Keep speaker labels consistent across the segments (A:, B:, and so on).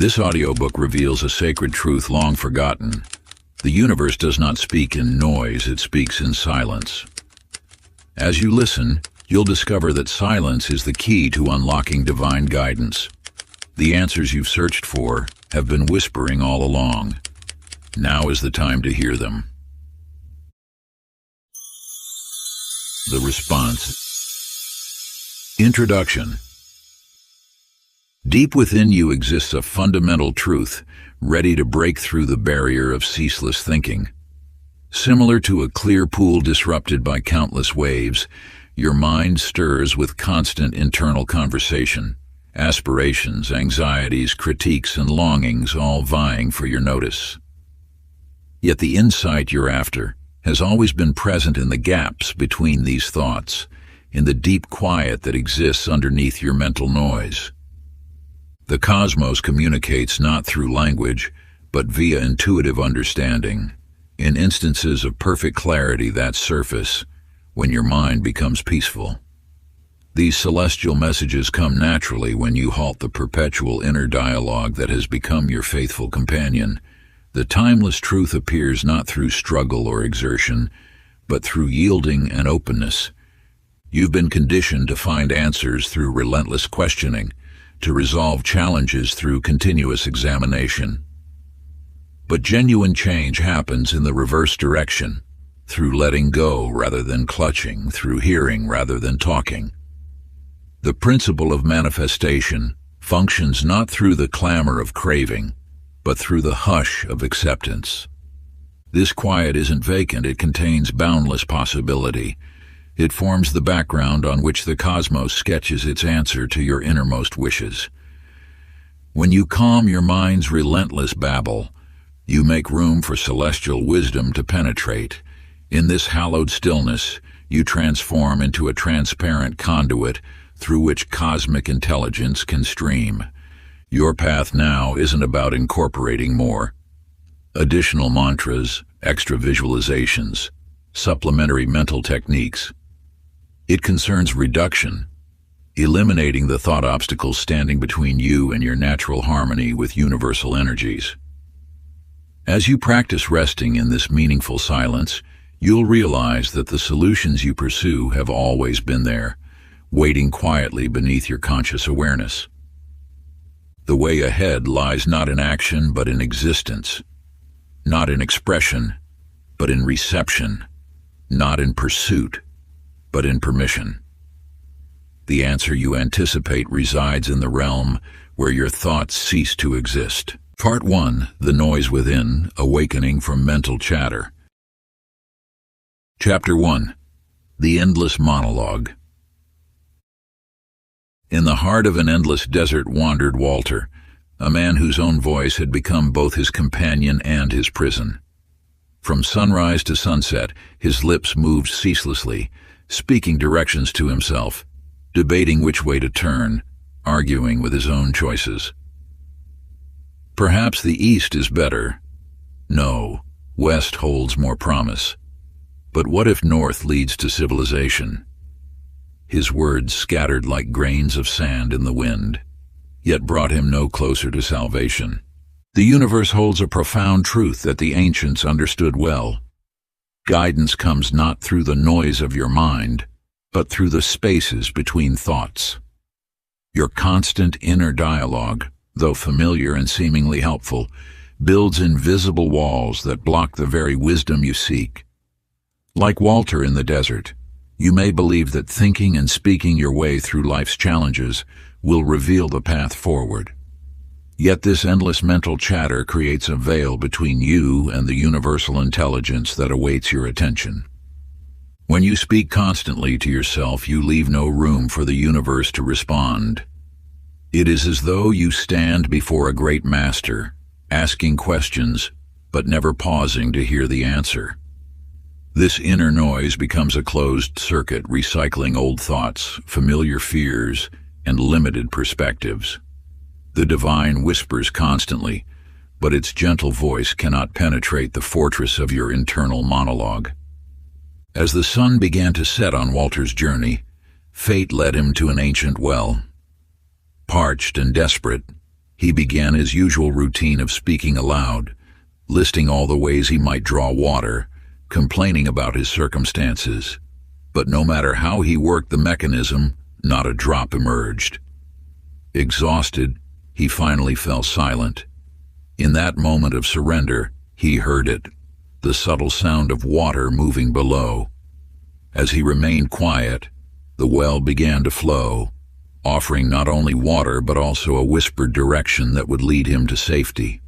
A: This audiobook reveals a sacred truth long forgotten. The universe does not speak in noise, it speaks in silence. As you listen, you'll discover that silence is the key to unlocking divine guidance. The answers you've searched for have been whispering all along. Now is the time to hear them. The response. Introduction. Deep within you exists a fundamental truth, ready to break through the barrier of ceaseless thinking. Similar to a clear pool disrupted by countless waves, your mind stirs with constant internal conversation, aspirations, anxieties, critiques, and longings all vying for your notice. Yet the insight you're after has always been present in the gaps between these thoughts, in the deep quiet that exists underneath your mental noise. The cosmos communicates not through language, but via intuitive understanding, in instances of perfect clarity that surface when your mind becomes peaceful. These celestial messages come naturally when you halt the perpetual inner dialogue that has become your faithful companion. The timeless truth appears not through struggle or exertion, but through yielding and openness. You've been conditioned to find answers through relentless questioning, to resolve challenges through continuous examination. But genuine change happens in the reverse direction, through letting go rather than clutching, through hearing rather than talking. The principle of manifestation functions not through the clamor of craving, but through the hush of acceptance. This quiet isn't vacant, it contains boundless possibility. It forms the background on which the cosmos sketches its answer to your innermost wishes. When you calm your mind's relentless babble, you make room for celestial wisdom to penetrate. In this hallowed stillness, you transform into a transparent conduit through which cosmic intelligence can stream. Your path now isn't about incorporating more additional mantras, extra visualizations, supplementary mental techniques. It concerns reduction, eliminating the thought obstacles standing between you and your natural harmony with universal energies. As you practice resting in this meaningful silence, you'll realize that the solutions you pursue have always been there, waiting quietly beneath your conscious awareness. The way ahead lies not in action but in existence, not in expression but in reception, not in pursuit but in permission. The answer you anticipate resides in the realm where your thoughts cease to exist. Part 1. The Noise Within, Awakening from Mental Chatter. Chapter 1. The Endless Monologue. In the heart of an endless desert wandered Walter, a man whose own voice had become both his companion and his prison. From sunrise to sunset, his lips moved ceaselessly, speaking directions to himself, debating which way to turn, arguing with his own choices. Perhaps the east is better. No, west holds more promise. But what if north leads to civilization? His words scattered like grains of sand in the wind, yet brought him no closer to salvation. The universe holds a profound truth that the ancients understood well. Guidance comes not through the noise of your mind, but through the spaces between thoughts. Your constant inner dialogue, though familiar and seemingly helpful, builds invisible walls that block the very wisdom you seek. Like Walter in the desert, you may believe that thinking and speaking your way through life's challenges will reveal the path forward. Yet this endless mental chatter creates a veil between you and the universal intelligence that awaits your attention. When you speak constantly to yourself, you leave no room for the universe to respond. It is as though you stand before a great master, asking questions, but never pausing to hear the answer. This inner noise becomes a closed circuit, recycling old thoughts, familiar fears, and limited perspectives. The divine whispers constantly, but its gentle voice cannot penetrate the fortress of your internal monologue. As the sun began to set on Walter's journey, fate led him to an ancient well. Parched and desperate, He began his usual routine of speaking aloud, listing all the ways he might draw water, complaining about his circumstances. But no matter how he worked the mechanism, not a drop emerged. Exhausted, he finally fell silent. In that moment of surrender, he heard it, the subtle sound of water moving below. As he remained quiet, the well began to flow, offering not only water but also a whispered direction that would lead him to safety.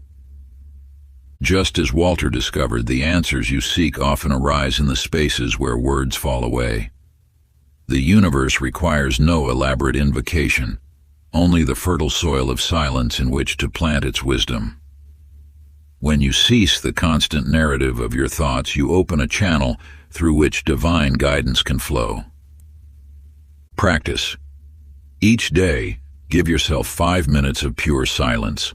A: Just as Walter discovered, the answers you seek often arise in the spaces where words fall away. The universe requires no elaborate invocation, only the fertile soil of silence in which to plant its wisdom. When you cease the constant narrative of your thoughts, you open a channel through which divine guidance can flow. Practice. Each day, give yourself 5 minutes of pure silence.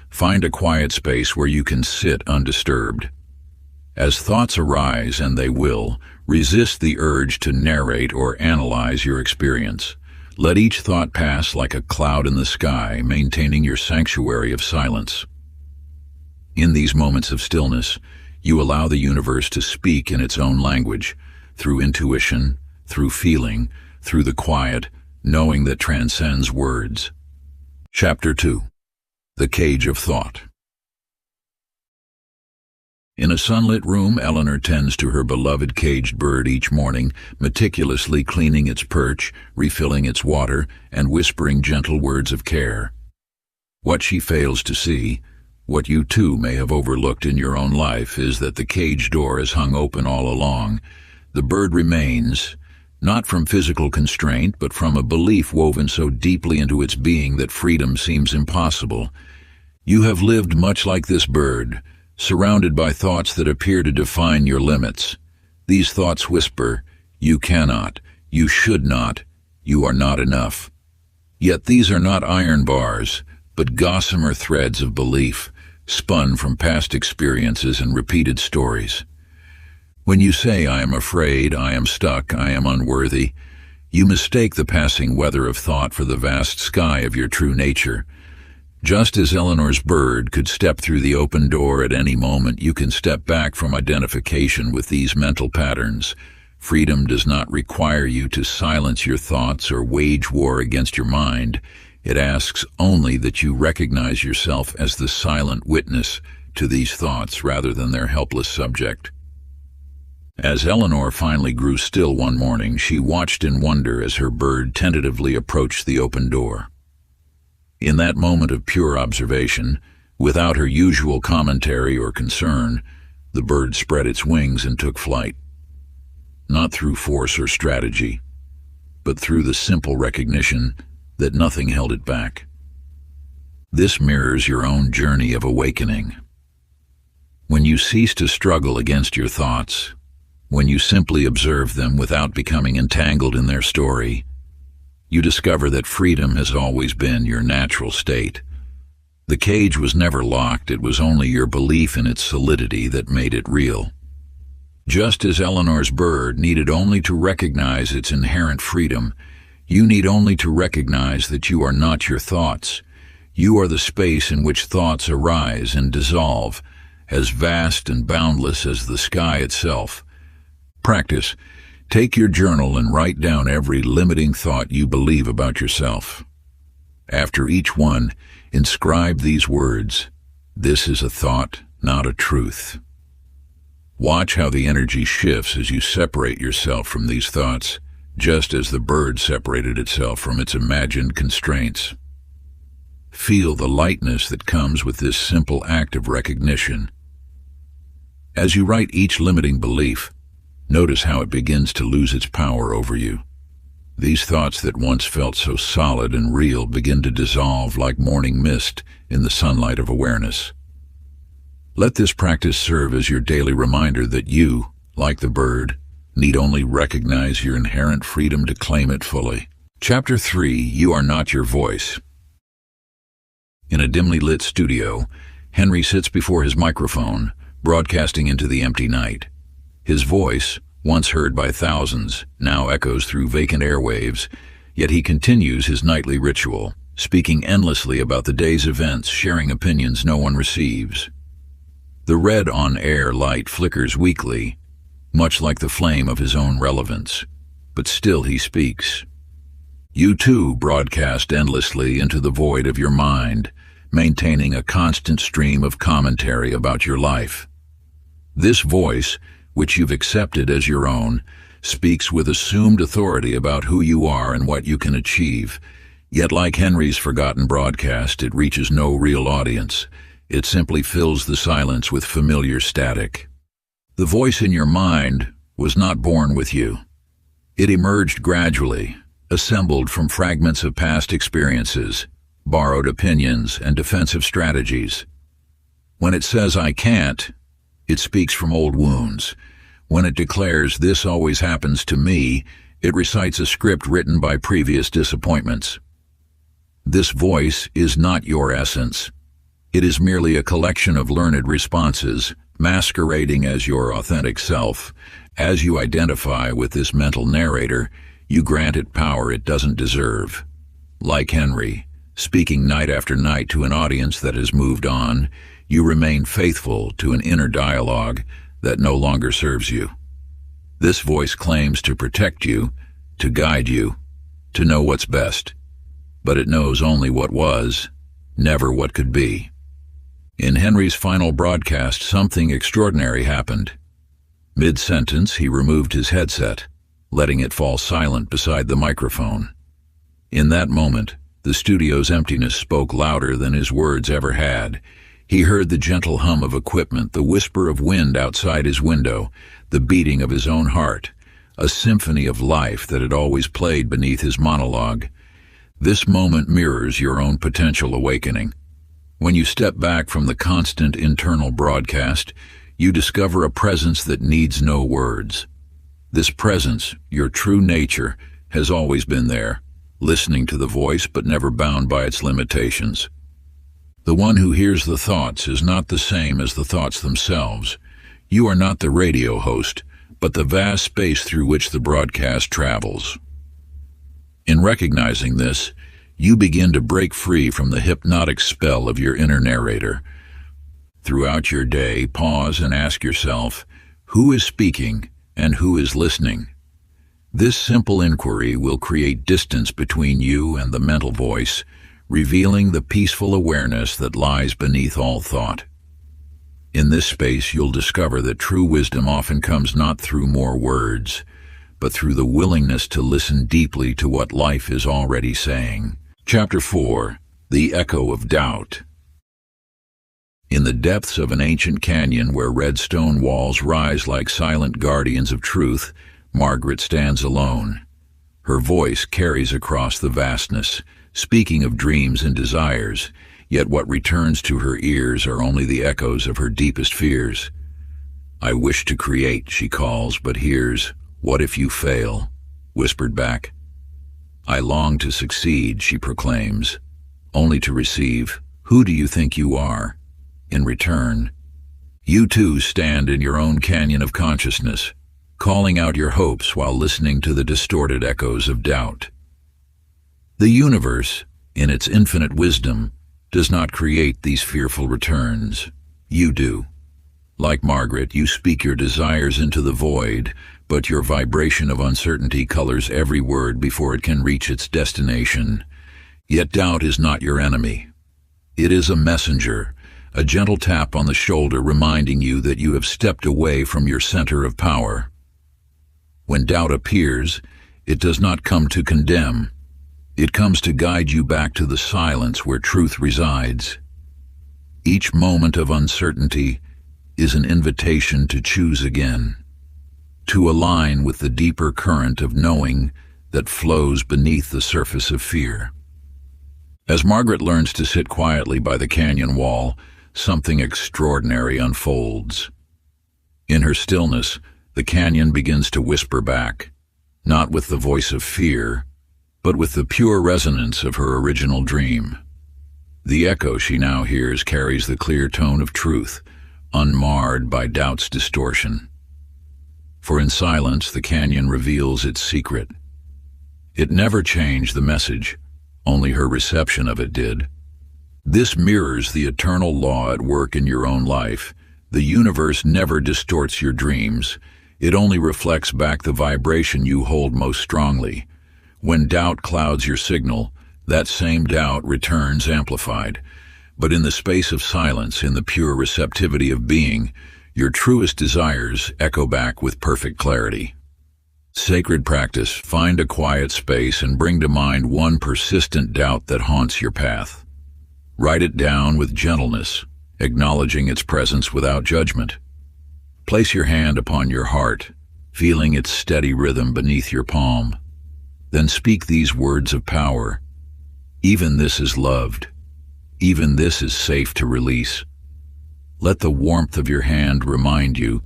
A: Find a quiet space where you can sit undisturbed. As thoughts arise, and they will, resist the urge to narrate or analyze your experience. Let each thought pass like a cloud in the sky, maintaining your sanctuary of silence. In these moments of stillness, you allow the universe to speak in its own language, through intuition, through feeling, through the quiet, knowing that transcends words. Chapter 2. The Cage of Thought. In a sunlit room, Eleanor tends to her beloved caged bird each morning, meticulously cleaning its perch, refilling its water, and whispering gentle words of care. What she fails to see, what you too may have overlooked in your own life, is that the cage door is hung open all along. The bird remains, not from physical constraint, but from a belief woven so deeply into its being that freedom seems impossible. You have lived much like this bird, surrounded by thoughts that appear to define your limits. These thoughts whisper, "You cannot, you should not, you are not enough." Yet these are not iron bars, but gossamer threads of belief, spun from past experiences and repeated stories. When you say, "I am afraid, I am stuck, I am unworthy," you mistake the passing weather of thought for the vast sky of your true nature. Just as Eleanor's bird could step through the open door at any moment, you can step back from identification with these mental patterns. Freedom does not require you to silence your thoughts or wage war against your mind. It asks only that you recognize yourself as the silent witness to these thoughts rather than their helpless subject. As Eleanor finally grew still one morning, she watched in wonder as her bird tentatively approached the open door. In that moment of pure observation, without her usual commentary or concern, the bird spread its wings and took flight. Not through force or strategy, but through the simple recognition that nothing held it back. This mirrors your own journey of awakening. When you cease to struggle against your thoughts, when you simply observe them without becoming entangled in their story, you discover that freedom has always been your natural state. The cage was never locked, it was only your belief in its solidity that made it real. Just as Eleanor's bird needed only to recognize its inherent freedom, you need only to recognize that you are not your thoughts. You are the space in which thoughts arise and dissolve, as vast and boundless as the sky itself. Practice. Take your journal and write down every limiting thought you believe about yourself. After each one, inscribe these words: "This is a thought, not a truth." Watch how the energy shifts as you separate yourself from these thoughts, just as the bird separated itself from its imagined constraints. Feel the lightness that comes with this simple act of recognition. As you write each limiting belief, notice how it begins to lose its power over you. These thoughts that once felt so solid and real begin to dissolve like morning mist in the sunlight of awareness. Let this practice serve as your daily reminder that you, like the bird, need only recognize your inherent freedom to claim it fully. Chapter 3. You are not your voice. In a dimly lit studio, Henry sits before his microphone, broadcasting into the empty night. His voice, once heard by thousands, now echoes through vacant airwaves, yet he continues his nightly ritual, speaking endlessly about the day's events, sharing opinions no one receives. The red on-air light flickers weakly, much like the flame of his own relevance, but still he speaks. You too broadcast endlessly into the void of your mind, maintaining a constant stream of commentary about your life. This voice, which you've accepted as your own, speaks with assumed authority about who you are and what you can achieve. Yet like Henry's forgotten broadcast, it reaches no real audience. It simply fills the silence with familiar static. The voice in your mind was not born with you. It emerged gradually, assembled from fragments of past experiences, borrowed opinions, and defensive strategies. When it says, "I can't," it speaks from old wounds. When it declares, "This always happens to me," it recites a script written by previous disappointments. This voice is not your essence. It is merely a collection of learned responses, masquerading as your authentic self. As you identify with this mental narrator, you grant it power it doesn't deserve. Like Henry, speaking night after night to an audience that has moved on, you remain faithful to an inner dialogue that no longer serves you. This voice claims to protect you, to guide you, to know what's best. But it knows only what was, never what could be. In Henry's final broadcast, something extraordinary happened. Mid-sentence, he removed his headset, letting it fall silent beside the microphone. In that moment, the studio's emptiness spoke louder than his words ever had. He heard the gentle hum of equipment, the whisper of wind outside his window, the beating of his own heart, a symphony of life that had always played beneath his monologue. This moment mirrors your own potential awakening. When you step back from the constant internal broadcast, you discover a presence that needs no words. This presence, your true nature, has always been there, listening to the voice but never bound by its limitations. The one who hears the thoughts is not the same as the thoughts themselves. You are not the radio host, but the vast space through which the broadcast travels. In recognizing this, you begin to break free from the hypnotic spell of your inner narrator. Throughout your day, pause and ask yourself, who is speaking and who is listening? This simple inquiry will create distance between you and the mental voice, revealing the peaceful awareness that lies beneath all thought. In this space, you'll discover that true wisdom often comes not through more words, but through the willingness to listen deeply to what life is already saying. Chapter 4. The Echo of Doubt. In the depths of an ancient canyon where red stone walls rise like silent guardians of truth, Margaret stands alone. Her voice carries across the vastness, speaking of dreams and desires, yet what returns to her ears are only the echoes of her deepest fears. "I wish to create," she calls, but hears, "What if you fail?" whispered back. "I long to succeed," she proclaims, only to receive, "Who do you think you are?" in return. You too stand in your own canyon of consciousness, calling out your hopes while listening to the distorted echoes of doubt. The universe, in its infinite wisdom, does not create these fearful returns. You do. Like Margaret, you speak your desires into the void, but your vibration of uncertainty colors every word before it can reach its destination. Yet doubt is not your enemy. It is a messenger, a gentle tap on the shoulder reminding you that you have stepped away from your center of power. When doubt appears, it does not come to condemn. It comes to guide you back to the silence where truth resides. Each moment of uncertainty is an invitation to choose again, to align with the deeper current of knowing that flows beneath the surface of fear. As Margaret learns to sit quietly by the canyon wall, something extraordinary unfolds. In her stillness, the canyon begins to whisper back, not with the voice of fear, but with the pure resonance of her original dream. The echo she now hears carries the clear tone of truth, unmarred by doubt's distortion. For in silence, the canyon reveals its secret. It never changed the message, only her reception of it did. This mirrors the eternal law at work in your own life. The universe never distorts your dreams. It only reflects back the vibration you hold most strongly. When doubt clouds your signal, that same doubt returns amplified. But in the space of silence, in the pure receptivity of being, your truest desires echo back with perfect clarity. Sacred practice. Find a quiet space and bring to mind one persistent doubt that haunts your path. Write it down with gentleness, acknowledging its presence without judgment. Place your hand upon your heart, feeling its steady rhythm beneath your palm. Then speak these words of power. Even this is loved. Even this is safe to release. Let the warmth of your hand remind you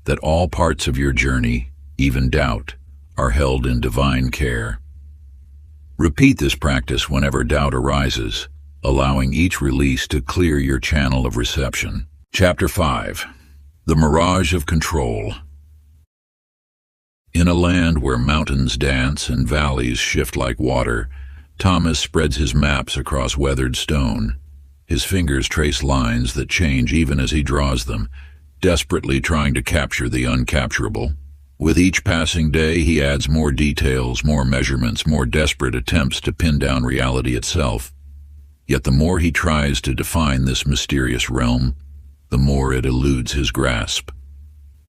A: that all parts of your journey, even doubt, are held in divine care. Repeat this practice whenever doubt arises, allowing each release to clear your channel of reception. Chapter 5. The Mirage of Control. In a land where mountains dance and valleys shift like water, Thomas spreads his maps across weathered stone. His fingers trace lines that change even as he draws them, desperately trying to capture the uncapturable. With each passing day, he adds more details, more measurements, more desperate attempts to pin down reality itself. Yet the more he tries to define this mysterious realm, the more it eludes his grasp.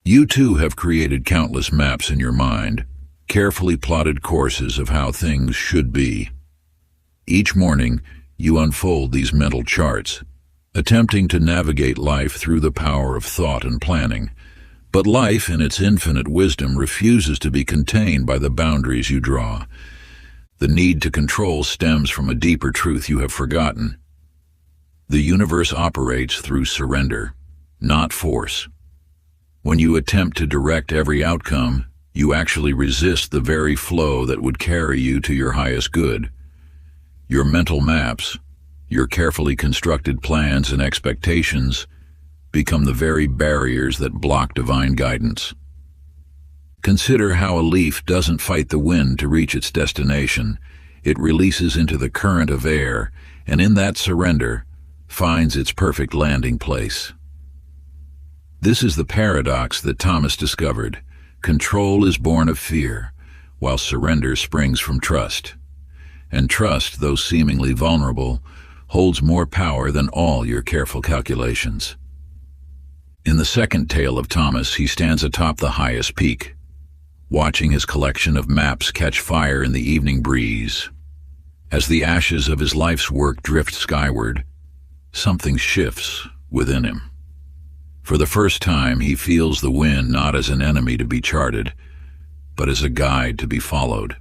A: You too have created countless maps in your mind, carefully plotted courses of how things should be. Each morning, you unfold these mental charts, attempting to navigate life through the power of thought and planning. But life, in its infinite wisdom, refuses to be contained by the boundaries you draw. The need to control stems from a deeper truth you have forgotten. The universe operates through surrender, not force. When you attempt to direct every outcome, you actually resist the very flow that would carry you to your highest good. Your mental maps, your carefully constructed plans and expectations, become the very barriers that block divine guidance. Consider how a leaf doesn't fight the wind to reach its destination. It releases into the current of air, and in that surrender, finds its perfect landing place. This is the paradox that Thomas discovered. Control is born of fear, while surrender springs from trust. And trust, though seemingly vulnerable, holds more power than all your careful calculations. In the second tale of Thomas, he stands atop the highest peak, watching his collection of maps catch fire in the evening breeze. As the ashes of his life's work drift skyward, something shifts within him. For the first time, he feels the wind not as an enemy to be charted, but as a guide to be followed.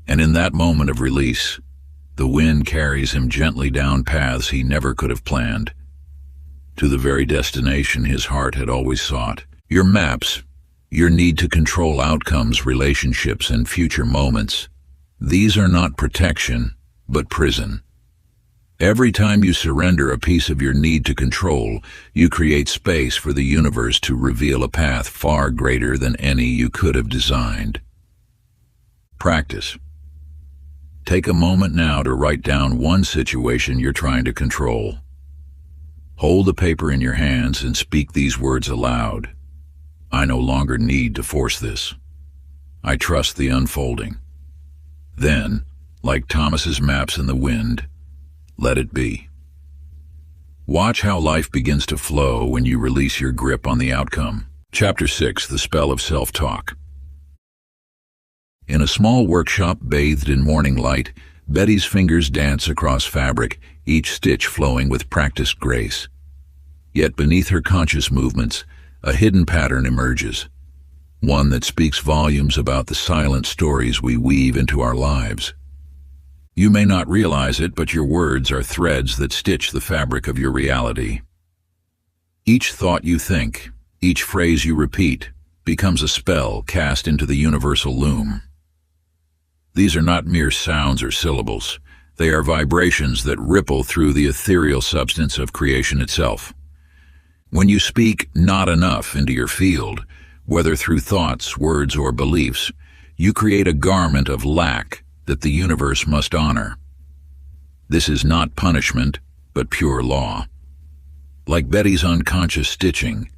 A: And in that moment of release, the wind carries him gently down paths he never could have planned, to the very destination his heart had always sought. Your maps, your need to control outcomes, relationships, and future moments, these are not protection, but prison. Every time you surrender a piece of your need to control, you create space for the universe to reveal a path far greater than any you could have designed. Practice. Take a moment now to write down one situation you're trying to control. Hold the paper in your hands and speak these words aloud. I no longer need to force this. I trust the unfolding. Then, like Thomas's maps in the wind, let it be. Watch how life begins to flow when you release your grip on the outcome. Chapter 6. The Spell of Self-Talk. In a small workshop bathed in morning light, Betty's fingers dance across fabric, each stitch flowing with practiced grace. Yet beneath her conscious movements, a hidden pattern emerges, one that speaks volumes about the silent stories we weave into our lives. You may not realize it, but your words are threads that stitch the fabric of your reality. Each thought you think, each phrase you repeat, becomes a spell cast into the universal loom. These are not mere sounds or syllables. They are vibrations that ripple through the ethereal substance of creation itself. When you speak "not enough" into your field, whether through thoughts, words, or beliefs, you create a garment of lack that the universe must honor. This is not punishment, but pure law. Like Betty's unconscious stitching,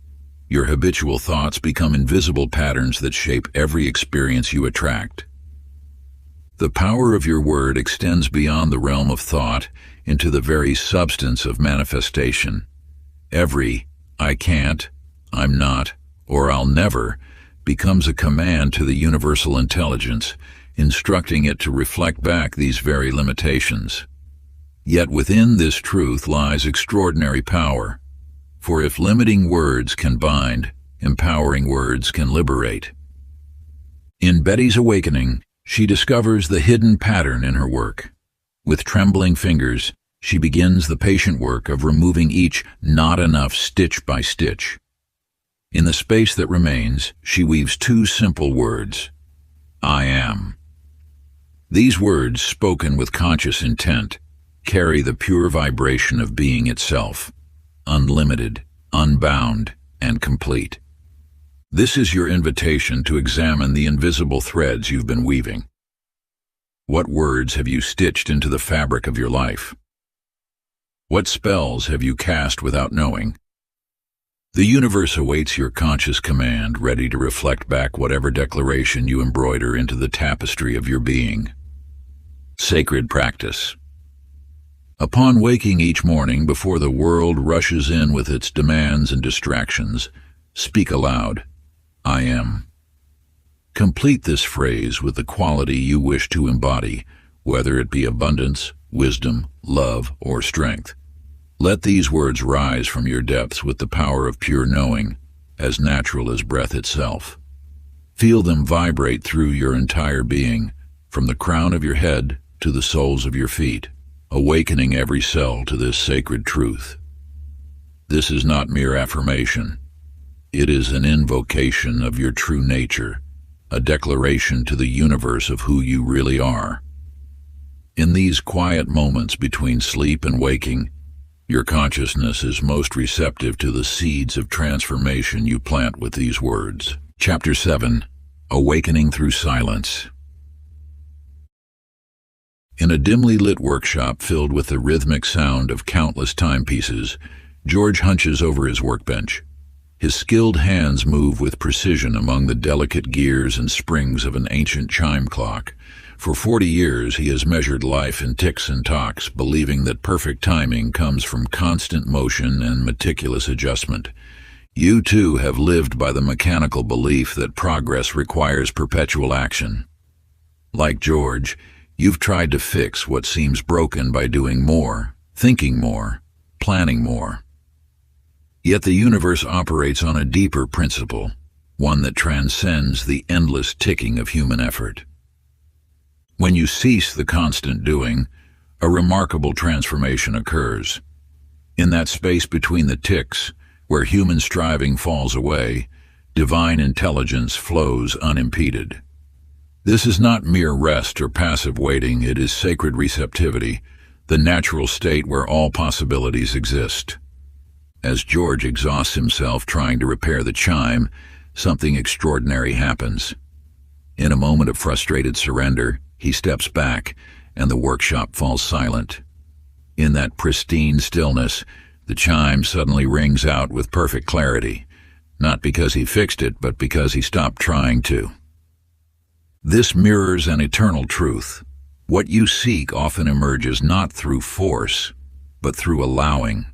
A: your habitual thoughts become invisible patterns that shape every experience you attract. The power of your word extends beyond the realm of thought into the very substance of manifestation. Every "I can't," "I'm not," or "I'll never" becomes a command to the universal intelligence, instructing it to reflect back these very limitations. Yet within this truth lies extraordinary power. For if limiting words can bind, empowering words can liberate. In Betty's awakening, she discovers the hidden pattern in her work. With trembling fingers, she begins the patient work of removing each "not enough" stitch by stitch. In the space that remains, she weaves two simple words: I am. These words, spoken with conscious intent, carry the pure vibration of being itself, unlimited, unbound, and complete. This is your invitation to examine the invisible threads you've been weaving. What words have you stitched into the fabric of your life? What spells have you cast without knowing? The universe awaits your conscious command, ready to reflect back whatever declaration you embroider into the tapestry of your being. Sacred practice. Upon waking each morning before the world rushes in with its demands and distractions, speak aloud, I am. Complete this phrase with the quality you wish to embody, whether it be abundance, wisdom, love, or strength. Let these words rise from your depths with the power of pure knowing, as natural as breath itself. Feel them vibrate through your entire being, from the crown of your head to the soles of your feet, awakening every cell to this sacred truth. This is not mere affirmation. It is an invocation of your true nature, a declaration to the universe of who you really are. In these quiet moments between sleep and waking, your consciousness is most receptive to the seeds of transformation you plant with these words. Chapter 7. Awakening Through Silence. In a dimly lit workshop filled with the rhythmic sound of countless timepieces, George hunches over his workbench. His skilled hands move with precision among the delicate gears and springs of an ancient chime clock. For 40 years he has measured life in ticks and tocks, believing that perfect timing comes from constant motion and meticulous adjustment. You too have lived by the mechanical belief that progress requires perpetual action. Like George, you've tried to fix what seems broken by doing more, thinking more, planning more. Yet the universe operates on a deeper principle, one that transcends the endless ticking of human effort. When you cease the constant doing, a remarkable transformation occurs. In that space between the ticks, where human striving falls away, divine intelligence flows unimpeded. This is not mere rest or passive waiting, it is sacred receptivity, the natural state where all possibilities exist. As George exhausts himself trying to repair the chime, something extraordinary happens. In a moment of frustrated surrender, he steps back, and the workshop falls silent. In that pristine stillness, the chime suddenly rings out with perfect clarity, not because he fixed it, but because he stopped trying to. This mirrors an eternal truth. What you seek often emerges not through force, but through allowing.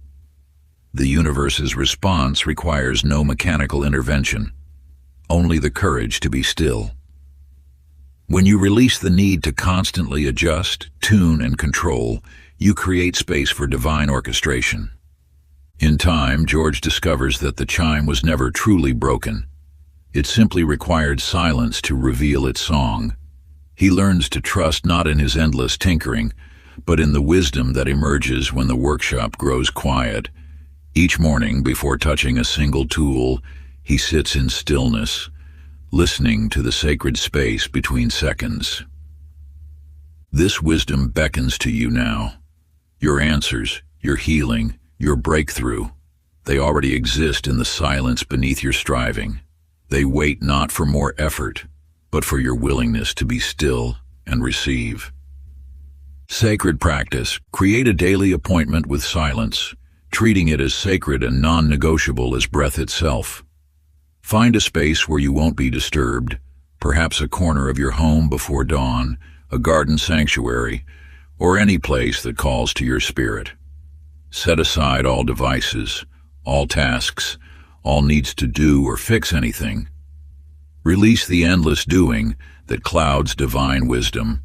A: The universe's response requires no mechanical intervention, only the courage to be still. When you release the need to constantly adjust, tune, and control, you create space for divine orchestration. In time, George discovers that the chime was never truly broken. It simply required silence to reveal its song. He learns to trust not in his endless tinkering, but in the wisdom that emerges when the workshop grows quiet. Each morning, before touching a single tool, he sits in stillness, listening to the sacred space between seconds. This wisdom beckons to you now. Your answers, your healing, your breakthrough, they already exist in the silence beneath your striving. They wait not for more effort, but for your willingness to be still and receive. Sacred practice. Create a daily appointment with silence, treating it as sacred and non-negotiable as breath itself. Find a space where you won't be disturbed, perhaps a corner of your home before dawn, a garden sanctuary, or any place that calls to your spirit. Set aside all devices, all tasks, all needs to do or fix anything. Release the endless doing that clouds divine wisdom.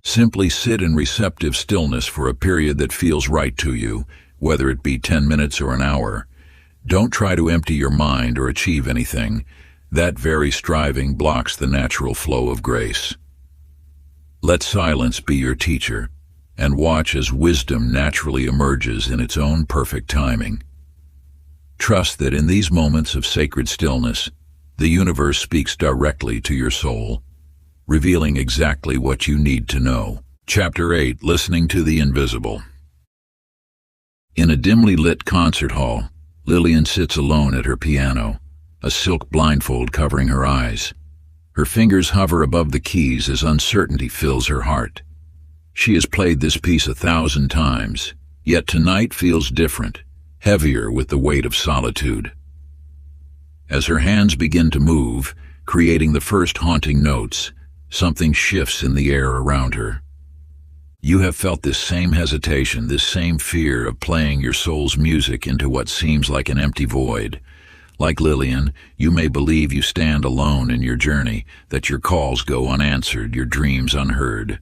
A: Simply sit in receptive stillness for a period that feels right to you, whether it be 10 minutes or an hour. Don't try to empty your mind or achieve anything. That very striving blocks the natural flow of grace. Let silence be your teacher, and watch as wisdom naturally emerges in its own perfect timing. Trust that in these moments of sacred stillness, the universe speaks directly to your soul, revealing exactly what you need to know. Chapter 8. Listening to the Invisible. In a dimly lit concert hall, Lillian sits alone at her piano, a silk blindfold covering her eyes. Her fingers hover above the keys as uncertainty fills her heart. She has played this piece 1,000 times, yet tonight feels different, heavier with the weight of solitude. As her hands begin to move, creating the first haunting notes, something shifts in the air around her. You have felt this same hesitation, this same fear of playing your soul's music into what seems like an empty void. Like Lillian, you may believe you stand alone in your journey, that your calls go unanswered, your dreams unheard.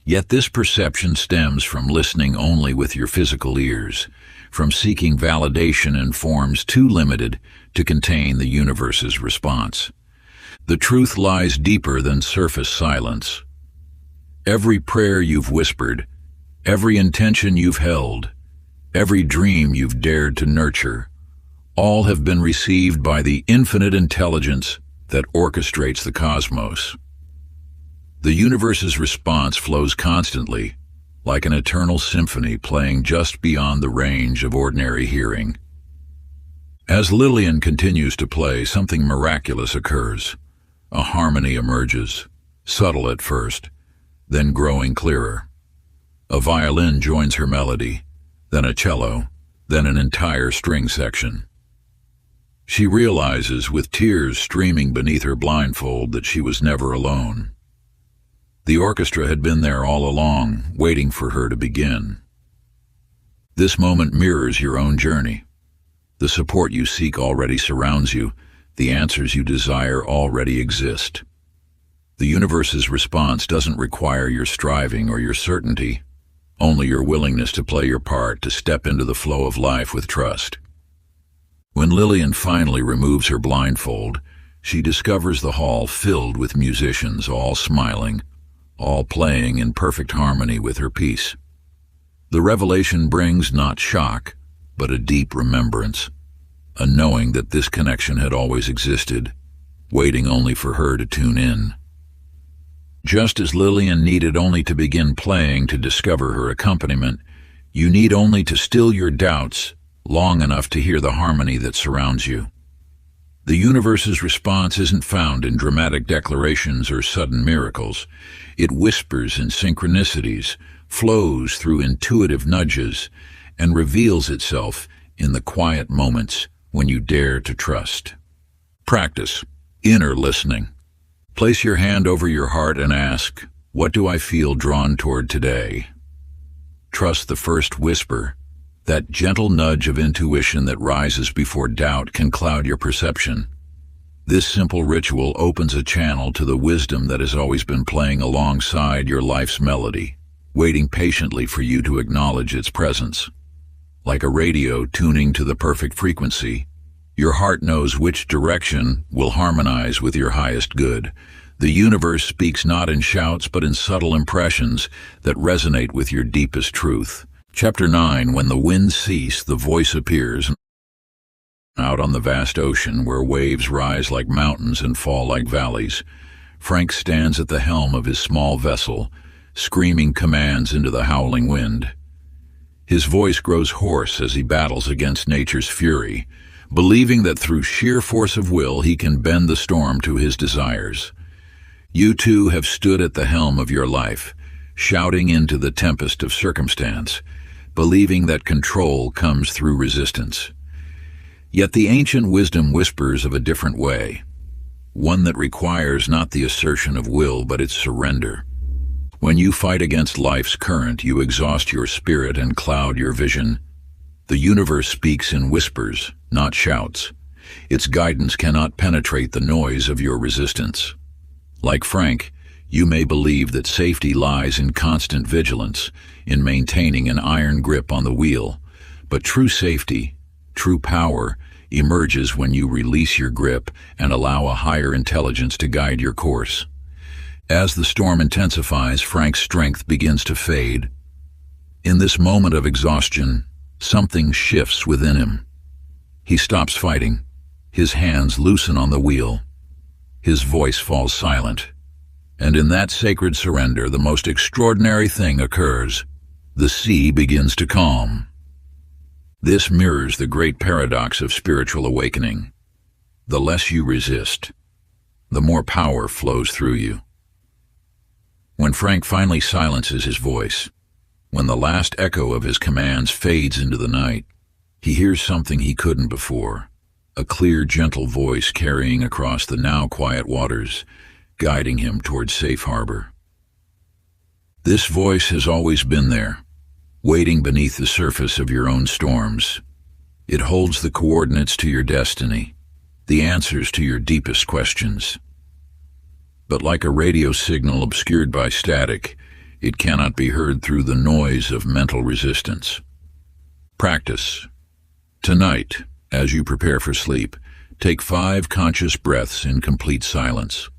A: Yet this perception stems from listening only with your physical ears, from seeking validation in forms too limited to contain the universe's response. The truth lies deeper than surface silence. Every prayer you've whispered, every intention you've held, every dream you've dared to nurture, all have been received by the infinite intelligence that orchestrates the cosmos. The universe's response flows constantly, like an eternal symphony playing just beyond the range of ordinary hearing. As Lillian continues to play, something miraculous occurs. A harmony emerges, subtle at first, then growing clearer. A violin joins her melody, then a cello, then an entire string section. She realizes, with tears streaming beneath her blindfold, that she was never alone. The orchestra had been there all along, waiting for her to begin. This moment mirrors your own journey. The support you seek already surrounds you. The answers you desire already exist. The universe's response doesn't require your striving or your certainty, only your willingness to play your part, to step into the flow of life with trust. When Lillian finally removes her blindfold, she discovers the hall filled with musicians, all smiling, all playing in perfect harmony with her piece. The revelation brings not shock, but a deep remembrance, a knowing that this connection had always existed, waiting only for her to tune in. Just as Lillian needed only to begin playing to discover her accompaniment, you need only to still your doubts long enough to hear the harmony that surrounds you. The universe's response isn't found in dramatic declarations or sudden miracles. It whispers in synchronicities, flows through intuitive nudges, and reveals itself in the quiet moments when you dare to trust. Practice inner listening. Place your hand over your heart and ask, "What do I feel drawn toward today?" Trust the first whisper. That gentle nudge of intuition that rises before doubt can cloud your perception. This simple ritual opens a channel to the wisdom that has always been playing alongside your life's melody, waiting patiently for you to acknowledge its presence. Like a radio tuning to the perfect frequency, your heart knows which direction will harmonize with your highest good. The universe speaks not in shouts but in subtle impressions that resonate with your deepest truth. Chapter 9. When the winds cease, the voice appears. Out on the vast ocean, where waves rise like mountains and fall like valleys, Frank stands at the helm of his small vessel, screaming commands into the howling wind. His voice grows hoarse as he battles against nature's fury, believing that through sheer force of will he can bend the storm to his desires. You too have stood at the helm of your life, shouting into the tempest of circumstance, believing that control comes through resistance. Yet the ancient wisdom whispers of a different way, one that requires not the assertion of will but its surrender. When you fight against life's current, you exhaust your spirit and cloud your vision. The universe speaks in whispers, not shouts. Its guidance cannot penetrate the noise of your resistance. Like Frank, you may believe that safety lies in constant vigilance, in maintaining an iron grip on the wheel, but true safety, true power, emerges when you release your grip and allow a higher intelligence to guide your course. As the storm intensifies, Frank's strength begins to fade. In this moment of exhaustion, something shifts within him. He stops fighting. His hands loosen on the wheel. His voice falls silent. And in that sacred surrender, the most extraordinary thing occurs. The sea begins to calm. This mirrors the great paradox of spiritual awakening. The less you resist, the more power flows through you. When Frank finally silences his voice, when the last echo of his commands fades into the night, he hears something he couldn't before, a clear, gentle voice carrying across the now quiet waters, guiding him towards safe harbor. This voice has always been there, waiting beneath the surface of your own storms. It holds the coordinates to your destiny, the answers to your deepest questions. But like a radio signal obscured by static, it cannot be heard through the noise of mental resistance. Practice. Tonight, as you prepare for sleep, take 5 conscious breaths in complete silence.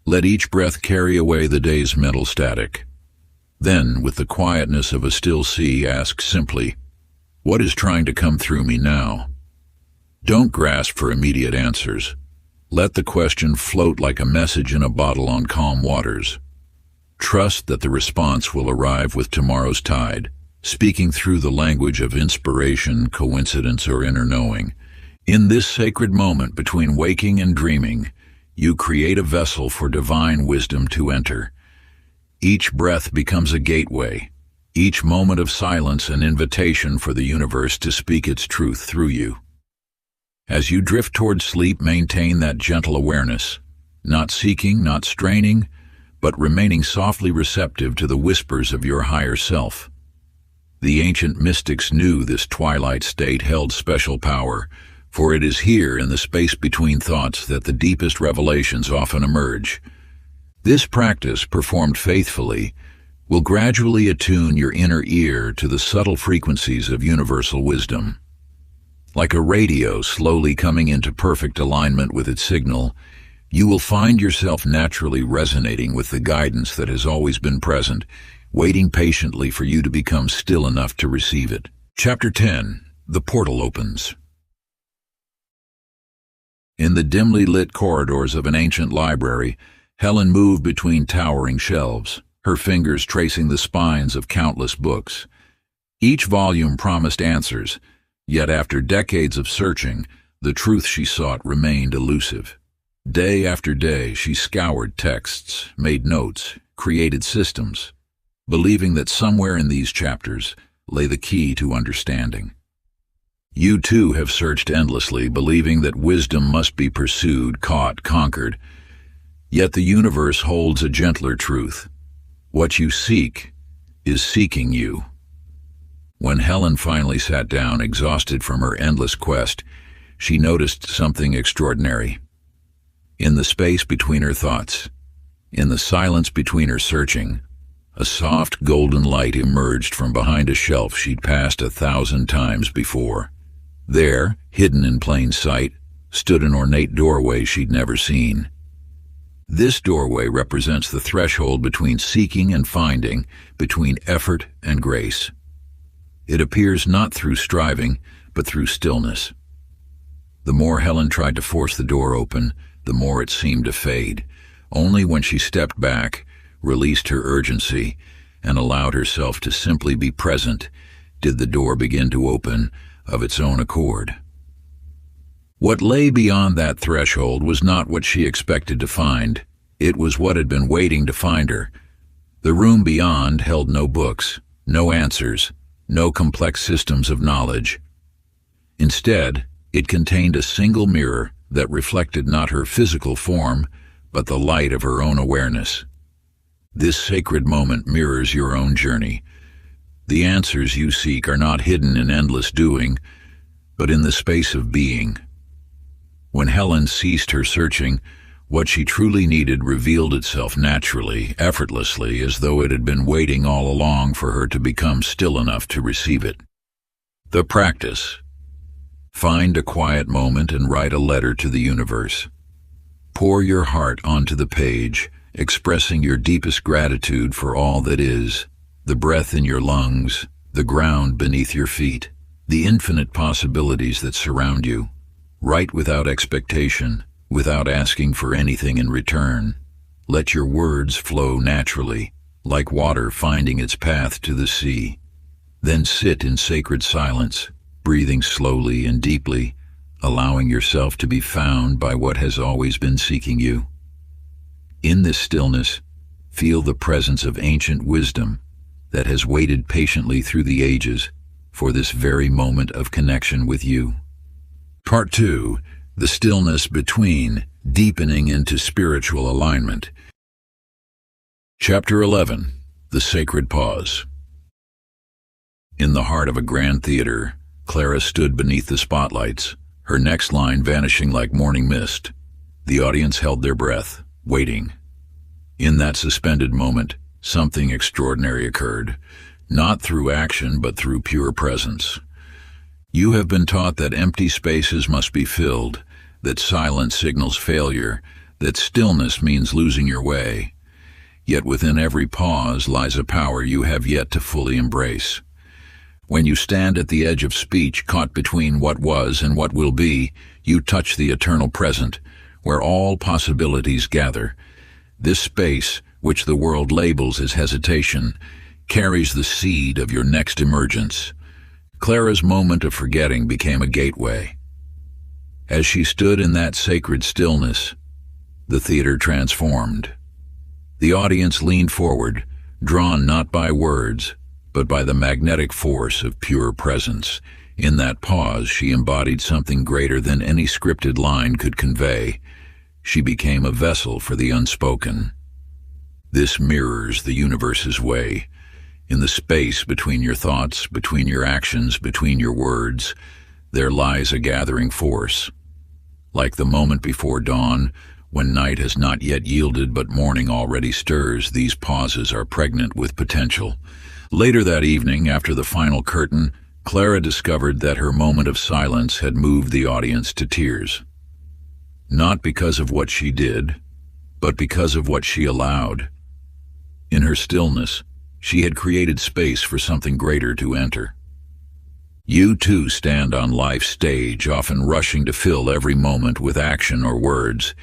A: Let each breath carry away the day's mental static. Then, with the quietness of a still sea, ask simply, "What is trying to come through me now?" Don't grasp for immediate answers. Let the question float like a message in a bottle on calm waters. Trust that the response will arrive with tomorrow's tide, speaking through the language of inspiration, coincidence, or inner knowing. In this sacred moment between waking and dreaming, you create a vessel for divine wisdom to enter. Each breath becomes a gateway, each moment of silence an invitation for the universe to speak its truth through you. As you drift toward sleep, maintain that gentle awareness, not seeking, not straining, but remaining softly receptive to the whispers of your higher self. The ancient mystics knew this twilight state held special power, for it is here in the space between thoughts that the deepest revelations often emerge. This practice, performed faithfully, will gradually attune your inner ear to the subtle frequencies of universal wisdom. Like a radio slowly coming into perfect alignment with its signal, you will find yourself naturally resonating with the guidance that has always been present, waiting patiently for you to become still enough to receive it. Chapter 10. The Portal Opens. In the dimly lit corridors of an ancient library, Helen moved between towering shelves, her fingers tracing the spines of countless books. Each volume promised answers, yet after decades of searching, the truth she sought remained elusive. Day after day, she scoured texts, made notes, created systems, believing that somewhere in these chapters lay the key to understanding. You too have searched endlessly, believing that wisdom must be pursued, caught, conquered. Yet the universe holds a gentler truth. What you seek is seeking you. When Helen finally sat down, exhausted from her endless quest, she noticed something extraordinary. In the space between her thoughts, in the silence between her searching, a soft golden light emerged from behind a shelf she'd passed 1,000 times before. There, hidden in plain sight, stood an ornate doorway she'd never seen. This doorway represents the threshold between seeking and finding, between effort and grace. It appears not through striving, but through stillness. The more Helen tried to force the door open, the more it seemed to fade. Only when she stepped back, released her urgency, and allowed herself to simply be present, did the door begin to open of its own accord. What lay beyond that threshold was not what she expected to find. It was what had been waiting to find her. The room beyond held no books, no answers, no complex systems of knowledge. Instead, it contained a single mirror that reflected not her physical form, but the light of her own awareness. This sacred moment mirrors your own journey. The answers you seek are not hidden in endless doing, but in the space of being. When Helen ceased her searching, what she truly needed revealed itself naturally, effortlessly, as though it had been waiting all along for her to become still enough to receive it. The practice. Find a quiet moment and write a letter to the universe. Pour your heart onto the page, expressing your deepest gratitude for all that is, the breath in your lungs, the ground beneath your feet, the infinite possibilities that surround you. Write without expectation, without asking for anything in return. Let your words flow naturally, like water finding its path to the sea. Then sit in sacred silence, breathing slowly and deeply, allowing yourself to be found by what has always been seeking you. In this stillness, feel the presence of ancient wisdom that has waited patiently through the ages for this very moment of connection with you. Part 2. The stillness between, deepening into spiritual alignment. Chapter 11. The Sacred Pause. In the heart of a grand theater, Clara stood beneath the spotlights, her next line vanishing like morning mist. The audience held their breath, waiting. In that suspended moment, something extraordinary occurred, not through action but through pure presence. You have been taught that empty spaces must be filled, that silence signals failure, that stillness means losing your way. Yet within every pause lies a power you have yet to fully embrace. When you stand at the edge of speech, caught between what was and what will be, you touch the eternal present, where all possibilities gather. This space, which the world labels as hesitation, carries the seed of your next emergence. Clara's moment of forgetting became a gateway. As she stood in that sacred stillness, the theater transformed. The audience leaned forward, drawn not by words, but by the magnetic force of pure presence. In that pause, she embodied something greater than any scripted line could convey. She became a vessel for the unspoken. This mirrors the universe's way. In the space between your thoughts, between your actions, between your words, there lies a gathering force. Like the moment before dawn, when night has not yet yielded but morning already stirs, these pauses are pregnant with potential. Later that evening, after the final curtain, Clara discovered that her moment of silence had moved the audience to tears. Not because of what she did, but because of what she allowed. In her stillness, she had created space for something greater to enter. You too stand on life's stage, often rushing to fill every moment with action or words.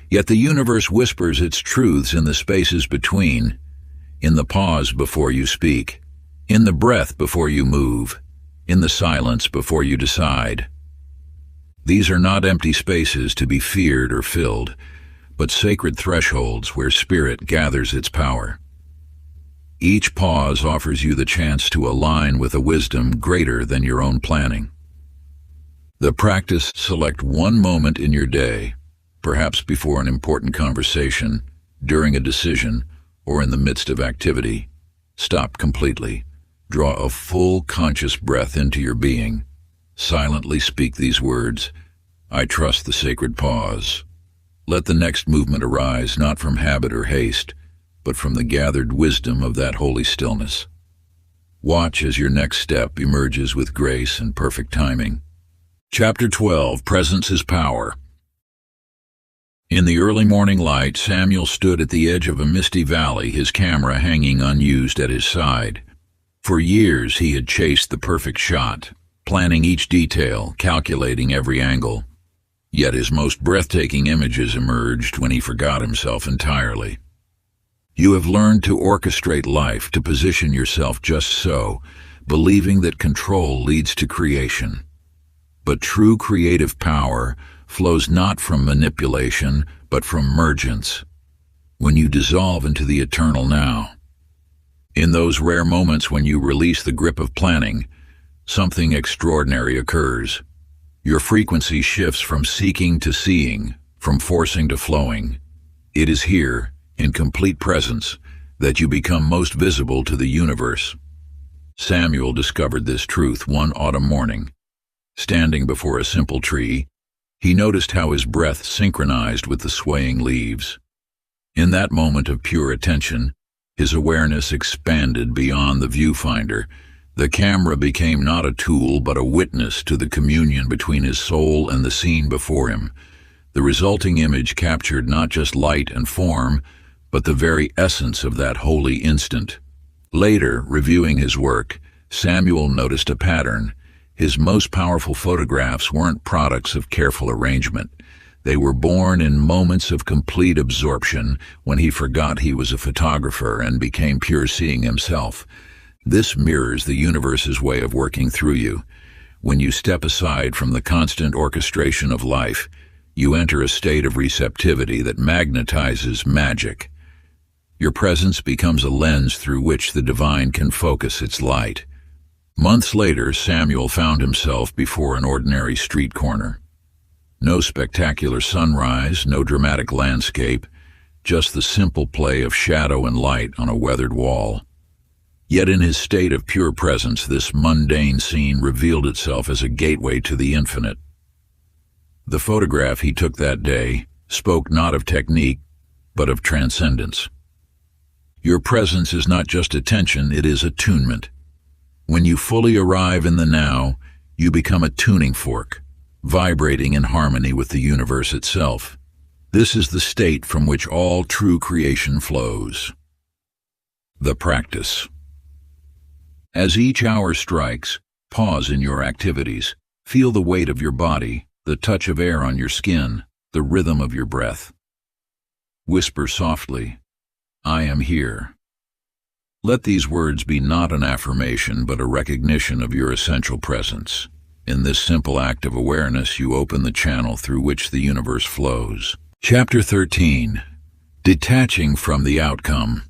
A: Yet the universe whispers its truths in the spaces between, in the pause before you speak, in the breath before you move, in the silence before you decide. These are not empty spaces to be feared or filled, but sacred thresholds where spirit gathers its power. Each pause offers you the chance to align with a wisdom greater than your own planning. The practice: select one moment in your day, perhaps before an important conversation, during a decision, or in the midst of activity. Stop completely. Draw a full conscious breath into your being. Silently speak these words: I trust the sacred pause. Let the next movement arise not from habit or haste, but from the gathered wisdom of that holy stillness. Watch as your next step emerges with grace and perfect timing. Chapter 12. Presence is Power. In the early morning light, Samuel stood at the edge of a misty valley, his camera hanging unused at his side. For years he had chased the perfect shot, planning each detail, calculating every angle. Yet his most breathtaking images emerged when he forgot himself entirely. You have learned to orchestrate life, to position yourself just so, believing that control leads to creation. But true creative power flows not from manipulation, but from mergence. When you dissolve into the eternal now, In those rare moments when you release the grip of planning, something extraordinary occurs. Your frequency shifts from seeking to seeing, from forcing to flowing. It is here, in complete presence, that you become most visible to the universe. Samuel discovered this truth one autumn morning. Standing before a simple tree, he noticed how his breath synchronized with the swaying leaves. In that moment of pure attention, his awareness expanded beyond the viewfinder. The camera became not a tool but a witness to the communion between his soul and the scene before him. The resulting image captured not just light and form, but the very essence of that holy instant. Later, reviewing his work, Samuel noticed a pattern. His most powerful photographs weren't products of careful arrangement. They were born in moments of complete absorption when he forgot he was a photographer and became pure seeing himself. This mirrors the universe's way of working through you. When you step aside from the constant orchestration of life, you enter a state of receptivity that magnetizes magic. Your presence becomes a lens through which the divine can focus its light. Months later, Samuel found himself before an ordinary street corner. No spectacular sunrise, no dramatic landscape, just the simple play of shadow and light on a weathered wall. Yet in his state of pure presence, this mundane scene revealed itself as a gateway to the infinite. The photograph he took that day spoke not of technique, but of transcendence. Your presence is not just attention, it is attunement. When you fully arrive in the now, you become a tuning fork, vibrating in harmony with the universe itself. This is the state from which all true creation flows. The practice. As each hour strikes, pause in your activities. Feel the weight of your body, the touch of air on your skin, the rhythm of your breath. Whisper softly, "I am here." Let these words be not an affirmation but a recognition of your essential presence. In this simple act of awareness, you open the channel through which the universe flows. Chapter 13. Detaching from the outcome.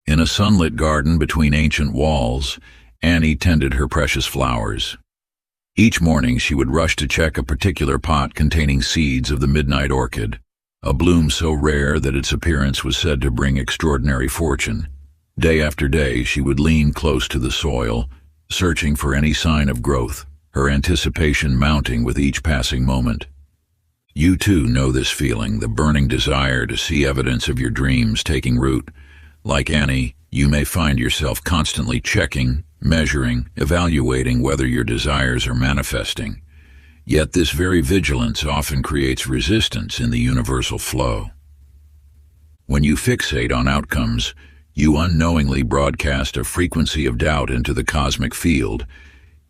A: In a sunlit garden between ancient walls, Annie tended her precious flowers. Each morning she would rush to check a particular pot containing seeds of the midnight orchid, a bloom so rare that its appearance was said to bring extraordinary fortune. Day after day she would lean close to the soil, searching for any sign of growth, her anticipation mounting with each passing moment. You too know this feeling, the burning desire to see evidence of your dreams taking root. Like Annie, you may find yourself constantly checking, measuring, evaluating whether your desires are manifesting. Yet this very vigilance often creates resistance in the universal flow. When you fixate on outcomes, you unknowingly broadcast a frequency of doubt into the cosmic field.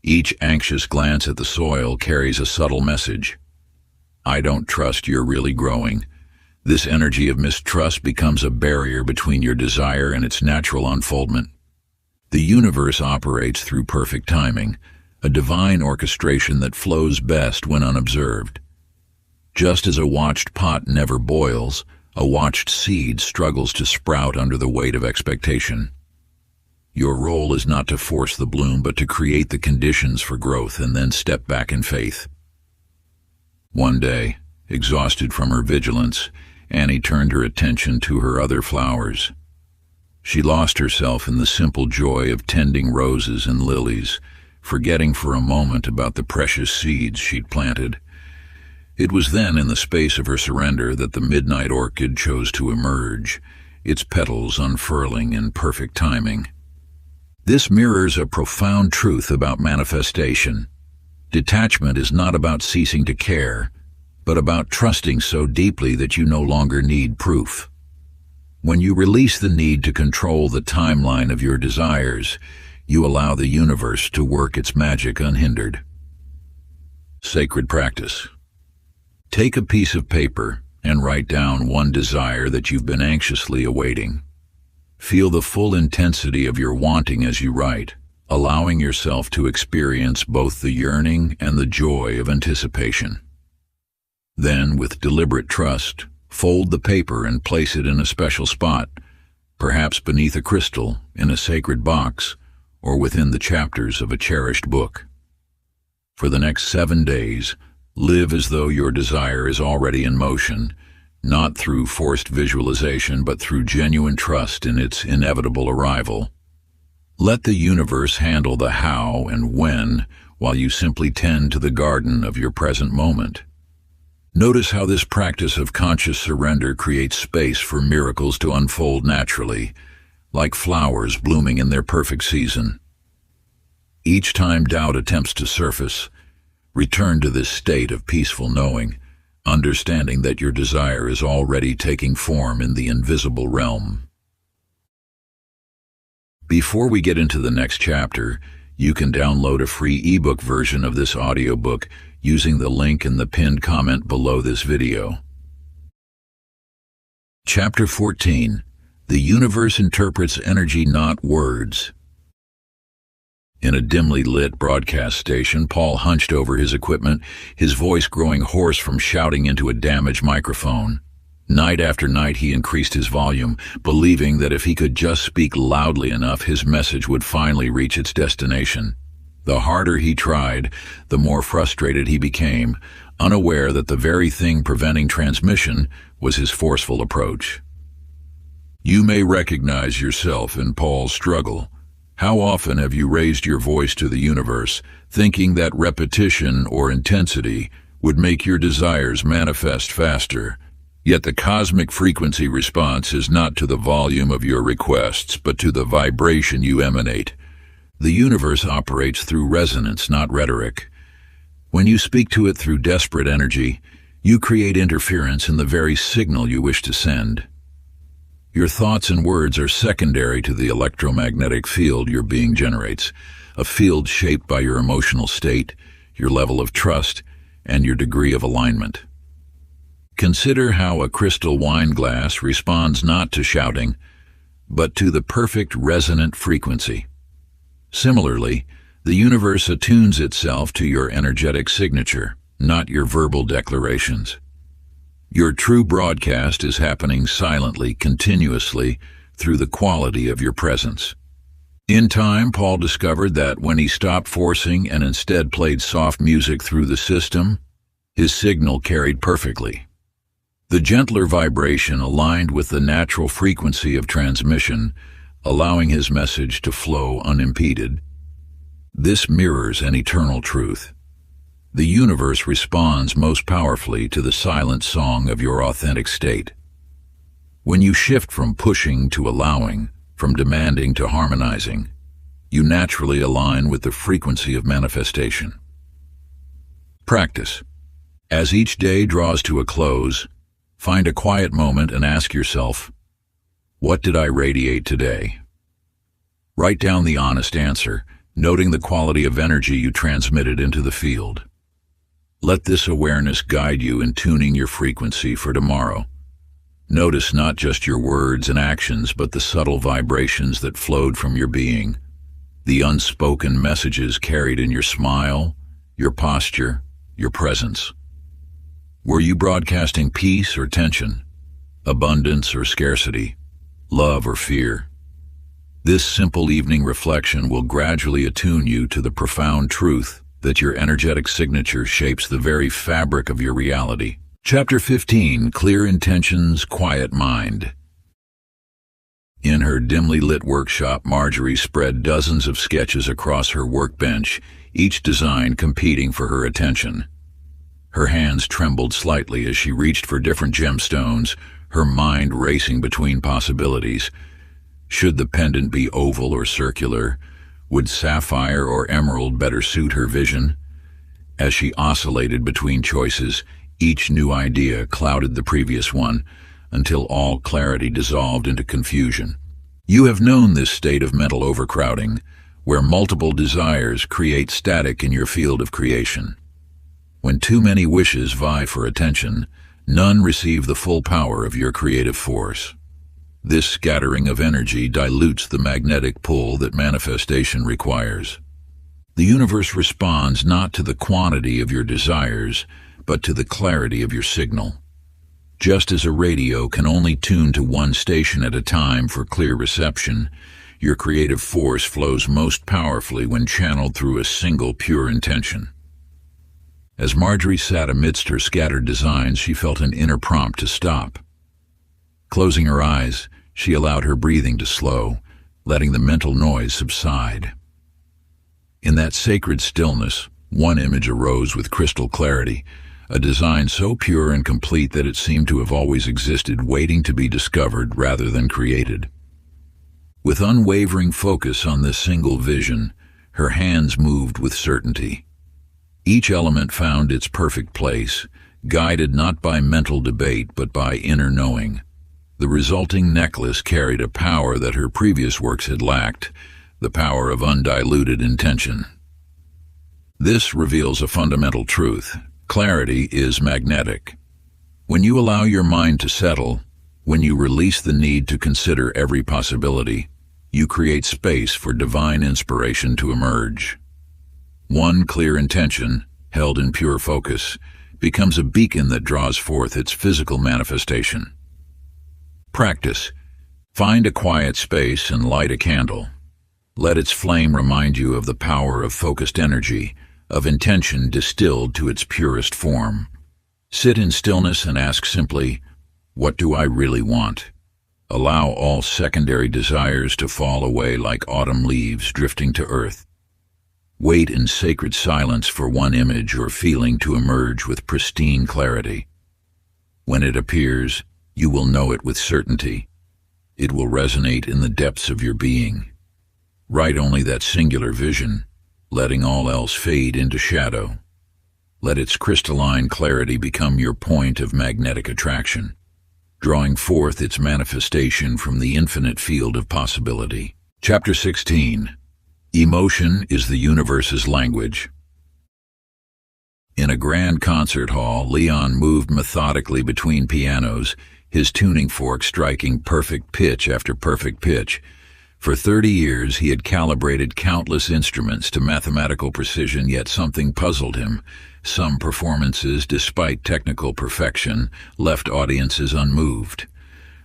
A: Each anxious glance at the soil carries a subtle message. I don't trust you're really growing. This energy of mistrust becomes a barrier between your desire and its natural unfoldment. The universe operates through perfect timing, a divine orchestration that flows best when unobserved. Just as a watched pot never boils, a watched seed struggles to sprout under the weight of expectation. Your role is not to force the bloom, but to create the conditions for growth and then step back in faith. One day, exhausted from her vigilance, Annie turned her attention to her other flowers. She lost herself in the simple joy of tending roses and lilies, forgetting for a moment about the precious seeds she'd planted. It was then, in the space of her surrender, that the midnight orchid chose to emerge, its petals unfurling in perfect timing. This mirrors a profound truth about manifestation. Detachment is not about ceasing to care, but about trusting so deeply that you no longer need proof. When you release the need to control the timeline of your desires, you allow the universe to work its magic unhindered. Sacred practice. Take a piece of paper and write down one desire that you've been anxiously awaiting. Feel the full intensity of your wanting as you write, allowing yourself to experience both the yearning and the joy of anticipation. Then, with deliberate trust, fold the paper and place it in a special spot, perhaps beneath a crystal, in a sacred box, or within the chapters of a cherished book. For the next 7 days, live as though your desire is already in motion, not through forced visualization, but through genuine trust in its inevitable arrival. Let the universe handle the how and when, while you simply tend to the garden of your present moment. Notice how this practice of conscious surrender creates space for miracles to unfold naturally, like flowers blooming in their perfect season. Each time doubt attempts to surface, return to this state of peaceful knowing, understanding that your desire is already taking form in the invisible realm. Before we get into the next chapter, you can download a free ebook version of this audiobook using the link in the pinned comment below this video. Chapter 14. The Universe Interprets Energy, Not Words. In a dimly lit broadcast station, Paul hunched over his equipment, his voice growing hoarse from shouting into a damaged microphone. Night after night he increased his volume, believing that if he could just speak loudly enough, his message would finally reach its destination. The harder he tried, the more frustrated he became, unaware that the very thing preventing transmission was his forceful approach. You may recognize yourself in Paul's struggle. How often have you raised your voice to the universe, thinking that repetition or intensity would make your desires manifest faster? Yet the cosmic frequency response is not to the volume of your requests, but to the vibration you emanate. The universe operates through resonance, not rhetoric. When you speak to it through desperate energy, you create interference in the very signal you wish to send. Your thoughts and words are secondary to the electromagnetic field your being generates, a field shaped by your emotional state, your level of trust, and your degree of alignment. Consider how a crystal wine glass responds not to shouting, but to the perfect resonant frequency. Similarly, the universe attunes itself to your energetic signature, not your verbal declarations. Your true broadcast is happening silently, continuously, through the quality of your presence. In time, Paul discovered that when he stopped forcing and instead played soft music through the system, his signal carried perfectly. The gentler vibration aligned with the natural frequency of transmission, allowing his message to flow unimpeded. This mirrors an eternal truth. The universe responds most powerfully to the silent song of your authentic state. When you shift from pushing to allowing, from demanding to harmonizing, you naturally align with the frequency of manifestation. Practice. As each day draws to a close, find a quiet moment and ask yourself, what did I radiate today? Write down the honest answer, noting the quality of energy you transmitted into the field. Let this awareness guide you in tuning your frequency for tomorrow. Notice not just your words and actions, but the subtle vibrations that flowed from your being, the unspoken messages carried in your smile, your posture, your presence. Were you broadcasting peace or tension, abundance or scarcity, love or fear? This simple evening reflection will gradually attune you to the profound truth that your energetic signature shapes the very fabric of your reality. Chapter 15. Clear Intentions, Quiet Mind. In her dimly lit workshop, Marjorie spread dozens of sketches across her workbench, each design competing for her attention. Her hands trembled slightly as she reached for different gemstones, her mind racing between possibilities. Should the pendant be oval or circular? Would sapphire or emerald better suit her vision? As she oscillated between choices, each new idea clouded the previous one, until all clarity dissolved into confusion. You have known this state of mental overcrowding, where multiple desires create static in your field of creation. When too many wishes vie for attention, none receive the full power of your creative force. This scattering of energy dilutes the magnetic pull that manifestation requires. The universe responds not to the quantity of your desires, but to the clarity of your signal. Just as a radio can only tune to one station at a time for clear reception, your creative force flows most powerfully when channeled through a single pure intention. As Marjorie sat amidst her scattered designs, she felt an inner prompt to stop. Closing her eyes, she allowed her breathing to slow, letting the mental noise subside. In that sacred stillness, one image arose with crystal clarity, a design so pure and complete that it seemed to have always existed, waiting to be discovered rather than created. With unwavering focus on this single vision, her hands moved with certainty. Each element found its perfect place, guided not by mental debate but by inner knowing. The resulting necklace carried a power that her previous works had lacked, the power of undiluted intention. This reveals a fundamental truth. Clarity is magnetic. When you allow your mind to settle, when you release the need to consider every possibility, you create space for divine inspiration to emerge. One clear intention, held in pure focus, becomes a beacon that draws forth its physical manifestation. Practice. Find a quiet space and light a candle. Let its flame remind you of the power of focused energy, of intention distilled to its purest form. Sit in stillness and ask simply, "What do I really want?" Allow all secondary desires to fall away like autumn leaves drifting to earth. Wait in sacred silence for one image or feeling to emerge with pristine clarity. When it appears, you will know it with certainty. It will resonate in the depths of your being. Write only that singular vision, letting all else fade into shadow. Let its crystalline clarity become your point of magnetic attraction, drawing forth its manifestation from the infinite field of possibility. Chapter 16. Emotion is the universe's language. In a grand concert hall, Leon moved methodically between pianos, his tuning fork striking perfect pitch after perfect pitch. For 30 years, he had calibrated countless instruments to mathematical precision, yet something puzzled him. Some performances, despite technical perfection, left audiences unmoved.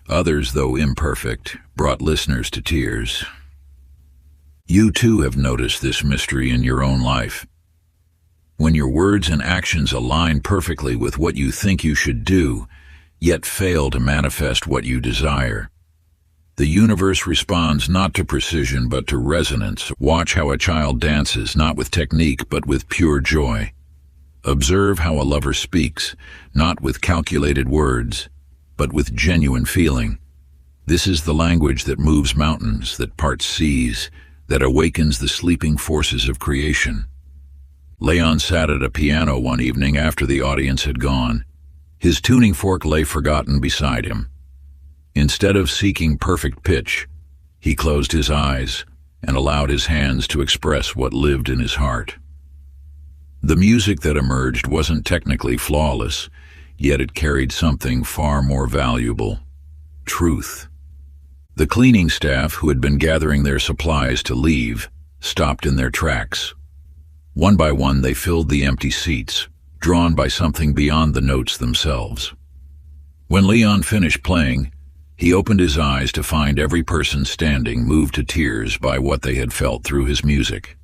A: Others, though imperfect, brought listeners to tears. You too have noticed this mystery in your own life. When your words and actions align perfectly with what you think you should do, yet fail to manifest what you desire, the universe responds not to precision but to resonance. Watch how a child dances, not with technique but with pure joy. Observe how a lover speaks, not with calculated words, but with genuine feeling. This is the language that moves mountains, that parts seas, that awakens the sleeping forces of creation. Leon sat at a piano one evening after the audience had gone. His tuning fork lay forgotten beside him. Instead of seeking perfect pitch, he closed his eyes and allowed his hands to express what lived in his heart. The music that emerged wasn't technically flawless, yet it carried something far more valuable: truth. The cleaning staff, who had been gathering their supplies to leave, stopped in their tracks. One by one, they filled the empty seats, drawn by something beyond the notes themselves. When Leon finished playing, he opened his eyes to find every person standing moved to tears by what they had felt through his music.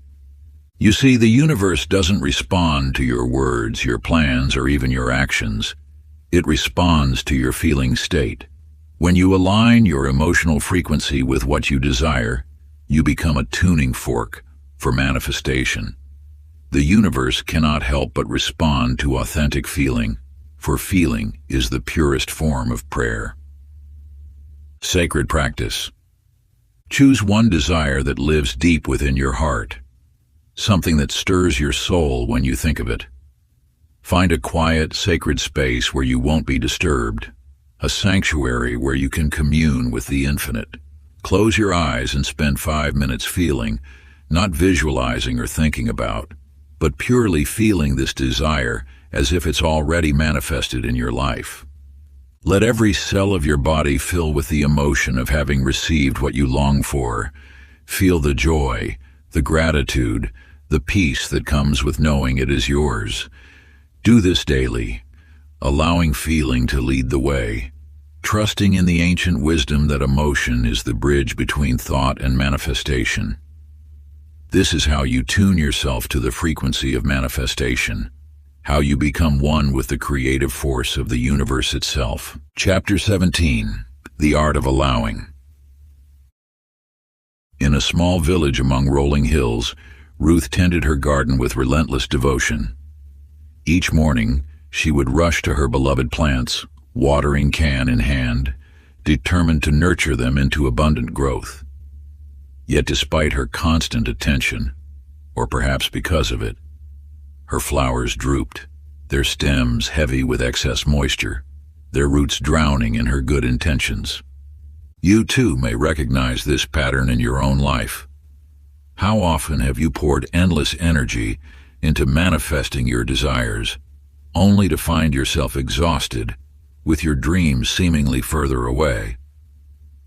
A: You see, the universe doesn't respond to your words, your plans, or even your actions. It responds to your feeling state. When you align your emotional frequency with what you desire, you become a tuning fork for manifestation. The universe cannot help but respond to authentic feeling, for feeling is the purest form of prayer. Sacred practice. Choose one desire that lives deep within your heart, something that stirs your soul when you think of it. Find a quiet, sacred space where you won't be disturbed, a sanctuary where you can commune with the infinite. Close your eyes and spend 5 minutes feeling, not visualizing or thinking about, but purely feeling this desire as if it's already manifested in your life. Let every cell of your body fill with the emotion of having received what you long for. Feel the joy, the gratitude, the peace that comes with knowing it is yours. Do this daily. allowing feeling to lead the way, trusting in the ancient wisdom that emotion is the bridge between thought and manifestation. This is how you tune yourself to the frequency of manifestation, how you become one with the creative force of the universe itself. Chapter 17. The Art of Allowing. In a small village among rolling hills, Ruth tended her garden with relentless devotion. Each morning, she would rush to her beloved plants, watering can in hand, determined to nurture them into abundant growth. Yet despite her constant attention, or perhaps because of it, her flowers drooped, their stems heavy with excess moisture, their roots drowning in her good intentions. You too may recognize this pattern in your own life. How often have you poured endless energy into manifesting your desires, only to find yourself exhausted, with your dreams seemingly further away?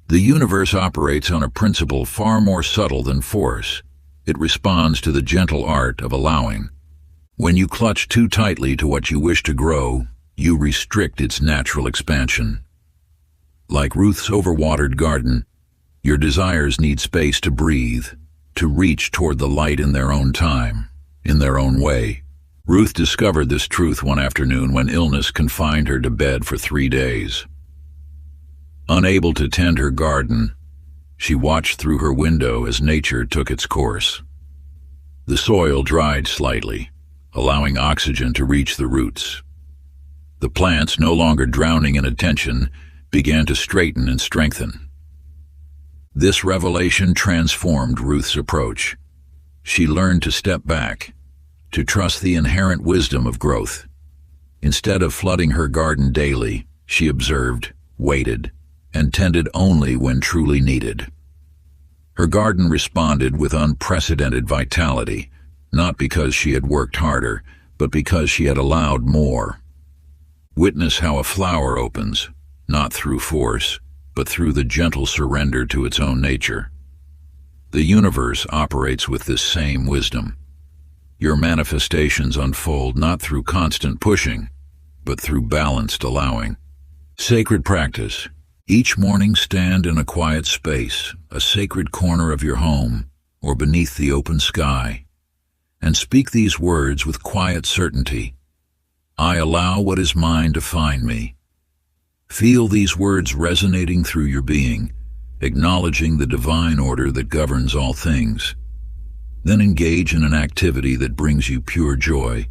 A: The universe operates on a principle far more subtle than force. It responds to the gentle art of allowing. When you clutch too tightly to what you wish to grow, you restrict its natural expansion. Like Ruth's overwatered garden, your desires need space to breathe, to reach toward the light in their own time, in their own way. Ruth discovered this truth one afternoon when illness confined her to bed for 3 days. Unable to tend her garden, she watched through her window as nature took its course. The soil dried slightly, allowing oxygen to reach the roots. The plants, no longer drowning in attention, began to straighten and strengthen. This revelation transformed Ruth's approach. She learned to step back, to trust the inherent wisdom of growth. Instead of flooding her garden daily, she observed, waited, and tended only when truly needed. Her garden responded with unprecedented vitality, not because she had worked harder, but because she had allowed more. Witness how a flower opens, not through force, but through the gentle surrender to its own nature. The universe operates with this same wisdom. Your manifestations unfold not through constant pushing, but through balanced allowing. Sacred practice. Each morning stand in a quiet space, a sacred corner of your home, or beneath the open sky, and speak these words with quiet certainty. I allow what is mine to find me. Feel these words resonating through your being, acknowledging the divine order that governs all things. Then engage in an activity that brings you pure joy.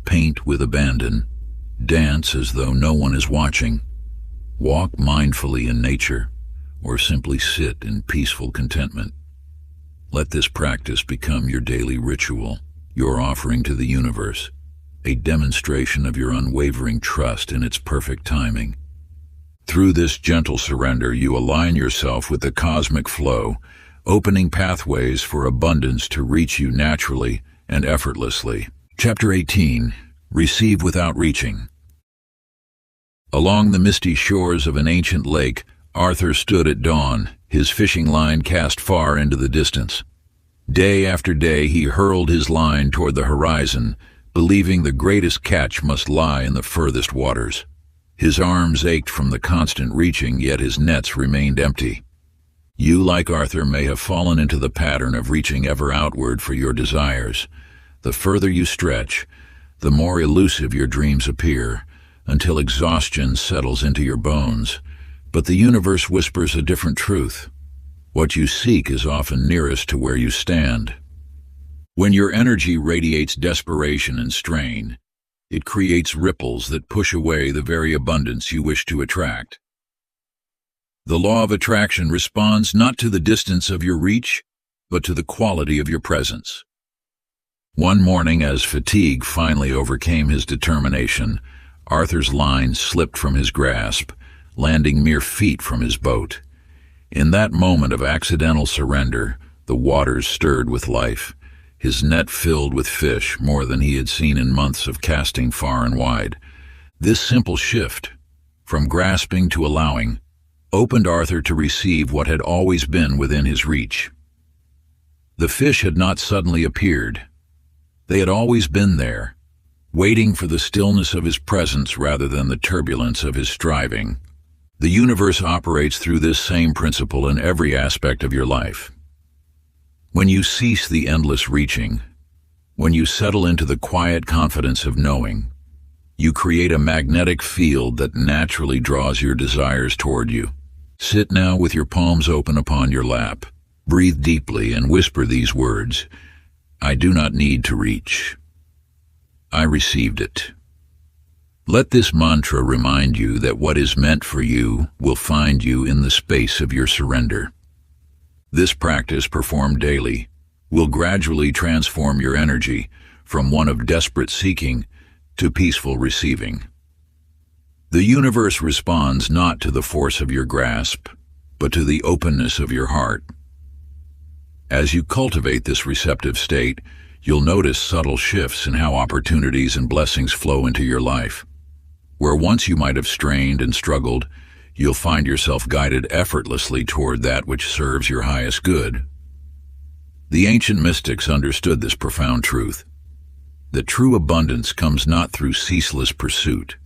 A: Paint with abandon. Dance as though no one is watching. Walk mindfully in nature, or simply sit in peaceful contentment. Let this practice become your daily ritual, your offering to the universe, a demonstration of your unwavering trust in its perfect timing. Through this gentle surrender, you align yourself with the cosmic flow, opening pathways for abundance to reach you naturally and effortlessly. Chapter 18. Receive without reaching. Along the misty shores of an ancient lake, Arthur stood at dawn, his fishing line cast far into the distance. Day after day he hurled his line toward the horizon, believing the greatest catch must lie in the furthest waters. His arms ached from the constant reaching, yet his nets remained empty. You, like Arthur, may have fallen into the pattern of reaching ever outward for your desires. The further you stretch, the more elusive your dreams appear, until exhaustion settles into your bones. But the universe whispers a different truth. What you seek is often nearest to where you stand. When your energy radiates desperation and strain, it creates ripples that push away the very abundance you wish to attract. The law of attraction responds not to the distance of your reach, but to the quality of your presence. One morning, as fatigue finally overcame his determination, Arthur's line slipped from his grasp, landing mere feet from his boat. In that moment of accidental surrender, the waters stirred with life. His net filled with fish, more than he had seen in months of casting far and wide. This simple shift, from grasping to allowing, opened Arthur to receive what had always been within his reach. The fish had not suddenly appeared. They had always been there, waiting for the stillness of his presence rather than the turbulence of his striving. The universe operates through this same principle in every aspect of your life. When you cease the endless reaching, when you settle into the quiet confidence of knowing, you create a magnetic field that naturally draws your desires toward you. Sit now with your palms open upon your lap. Breathe deeply and whisper these words: I do not need to reach. I received it. Let this mantra remind you that what is meant for you will find you in the space of your surrender. This practice, performed daily, will gradually transform your energy from one of desperate seeking to peaceful receiving. The universe responds not to the force of your grasp, but to the openness of your heart. As you cultivate this receptive state, you'll notice subtle shifts in how opportunities and blessings flow into your life. Where once you might have strained and struggled, you'll find yourself guided effortlessly toward that which serves your highest good. The ancient mystics understood this profound truth, that true abundance comes not through ceaseless pursuit,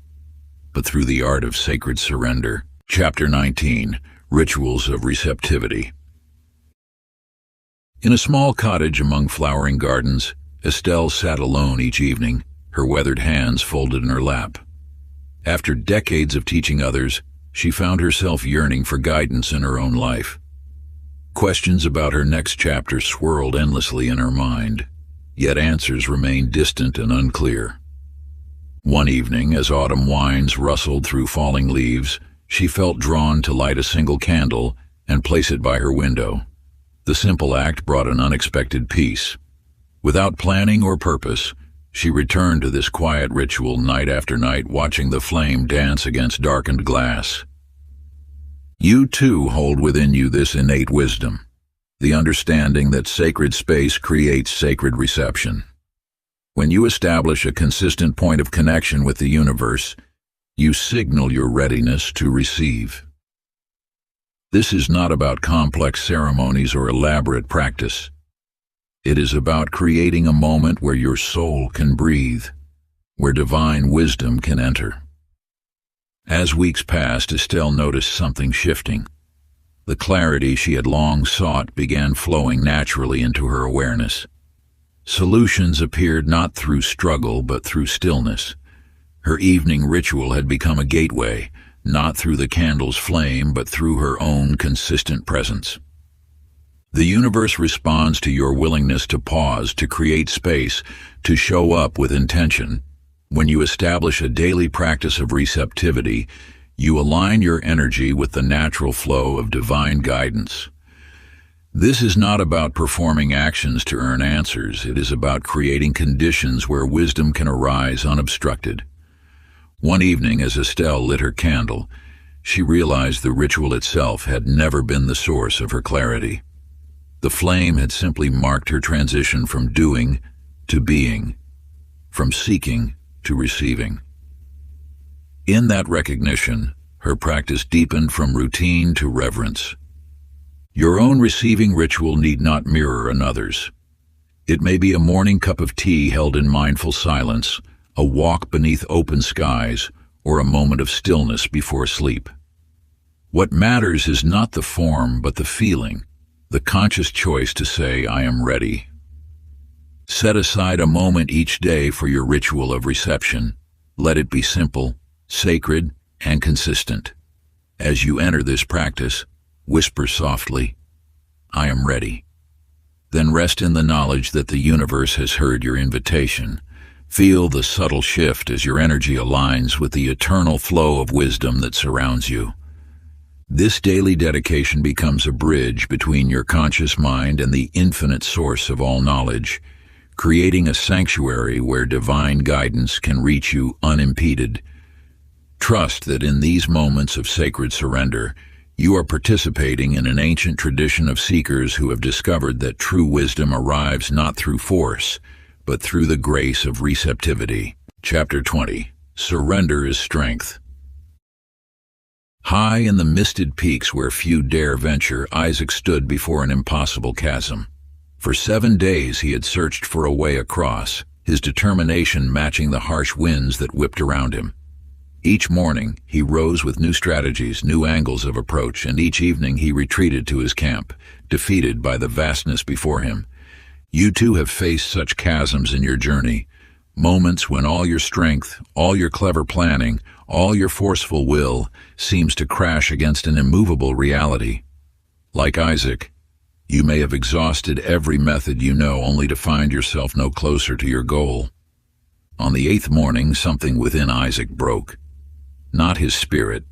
A: but through the art of sacred surrender. Chapter 19, Rituals of Receptivity. In a small cottage among flowering gardens, Estelle sat alone each evening, her weathered hands folded in her lap. After decades of teaching others, she found herself yearning for guidance in her own life. Questions about her next chapter swirled endlessly in her mind, yet answers remained distant and unclear. One evening, as autumn winds rustled through falling leaves, she felt drawn to light a single candle and place it by her window. The simple act brought an unexpected peace. Without planning or purpose, she returned to this quiet ritual night after night, watching the flame dance against darkened glass. You too hold within you this innate wisdom, the understanding that sacred space creates sacred reception. When you establish a consistent point of connection with the universe, you signal your readiness to receive. This is not about complex ceremonies or elaborate practice. It is about creating a moment where your soul can breathe, where divine wisdom can enter. As weeks passed, Estelle noticed something shifting. The clarity she had long sought began flowing naturally into her awareness. Solutions appeared not through struggle, but through stillness. Her evening ritual had become a gateway, not through the candle's flame, but through her own consistent presence. The universe responds to your willingness to pause, to create space, to show up with intention. When you establish a daily practice of receptivity, you align your energy with the natural flow of divine guidance. This is not about performing actions to earn answers. It is about creating conditions where wisdom can arise unobstructed. One evening, as Estelle lit her candle, she realized the ritual itself had never been the source of her clarity. The flame had simply marked her transition from doing to being, from seeking to receiving. In that recognition, her practice deepened from routine to reverence. Your own receiving ritual need not mirror another's. It may be a morning cup of tea held in mindful silence, a walk beneath open skies, or a moment of stillness before sleep. What matters is not the form, but the feeling, the conscious choice to say, I am ready. Set aside a moment each day for your ritual of reception. Let it be simple, sacred, and consistent. As you enter this practice, whisper softly, I am ready. Then rest in the knowledge that the universe has heard your invitation. Feel the subtle shift as your energy aligns with the eternal flow of wisdom that surrounds you. This daily dedication becomes a bridge between your conscious mind and the infinite source of all knowledge, creating a sanctuary where divine guidance can reach you unimpeded. Trust that in these moments of sacred surrender, you are participating in an ancient tradition of seekers who have discovered that true wisdom arrives not through force, but through the grace of receptivity. Chapter 20. Surrender is Strength. High in the misted peaks where few dare venture, Isaac stood before an impossible chasm. For 7 days he had searched for a way across, his determination matching the harsh winds that whipped around him. Each morning, he rose with new strategies, new angles of approach, and each evening he retreated to his camp, defeated by the vastness before him. You too have faced such chasms in your journey, moments when all your strength, all your clever planning, all your forceful will seems to crash against an immovable reality. Like Isaac, you may have exhausted every method you know only to find yourself no closer to your goal. On the 8th morning, something within Isaac broke. Not his spirit,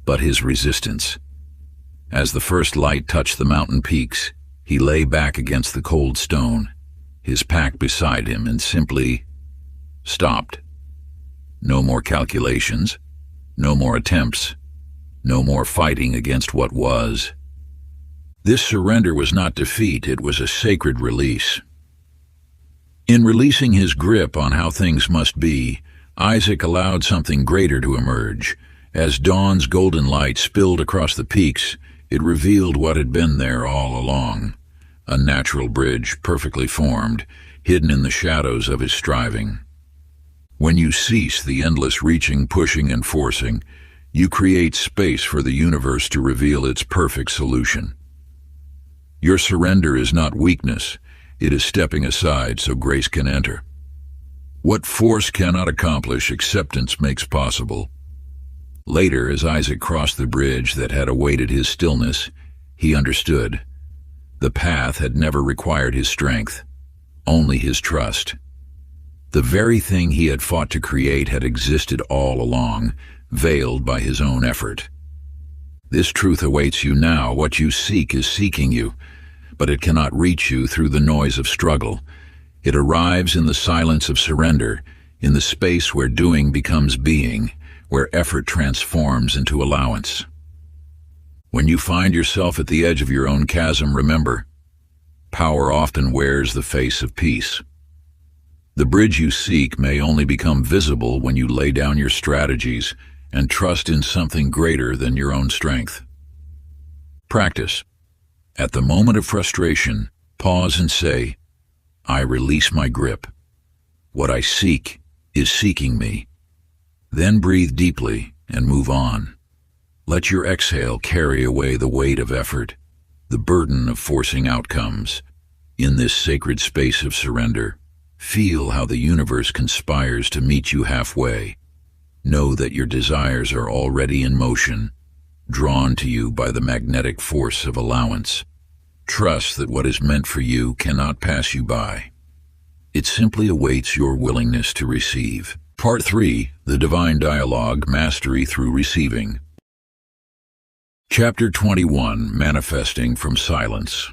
A: but his resistance. As the first light touched the mountain peaks, he lay back against the cold stone, his pack beside him, and simply stopped. No more calculations, no more attempts, no more fighting against what was. This surrender was not defeat, it was a sacred release. In releasing his grip on how things must be, Isaac allowed something greater to emerge. As dawn's golden light spilled across the peaks, it revealed what had been there all along. A natural bridge, perfectly formed, hidden in the shadows of his striving. When you cease the endless reaching, pushing, and forcing, you create space for the universe to reveal its perfect solution. Your surrender is not weakness, it is stepping aside so grace can enter. What force cannot accomplish, acceptance makes possible. Later, as Isaac crossed the bridge that had awaited his stillness, he understood. The path had never required his strength, only his trust. The very thing he had fought to create had existed all along, veiled by his own effort. This truth awaits you now. What you seek is seeking you, but it cannot reach you through the noise of struggle. It arrives in the silence of surrender, in the space where doing becomes being, where effort transforms into allowance. When you find yourself at the edge of your own chasm, remember, power often wears the face of peace. The bridge you seek may only become visible when you lay down your strategies and trust in something greater than your own strength. Practice. At the moment of frustration, pause and say, I release my grip. What I seek is seeking me. Then breathe deeply and move on. Let your exhale carry away the weight of effort, the burden of forcing outcomes. In this sacred space of surrender, feel how the universe conspires to meet you halfway. Know that your desires are already in motion, drawn to you by the magnetic force of allowance. Trust that what is meant for you cannot pass you by. It simply awaits your willingness to receive. Part 3, The Divine Dialogue, Mastery Through Receiving. Chapter 21, Manifesting from Silence.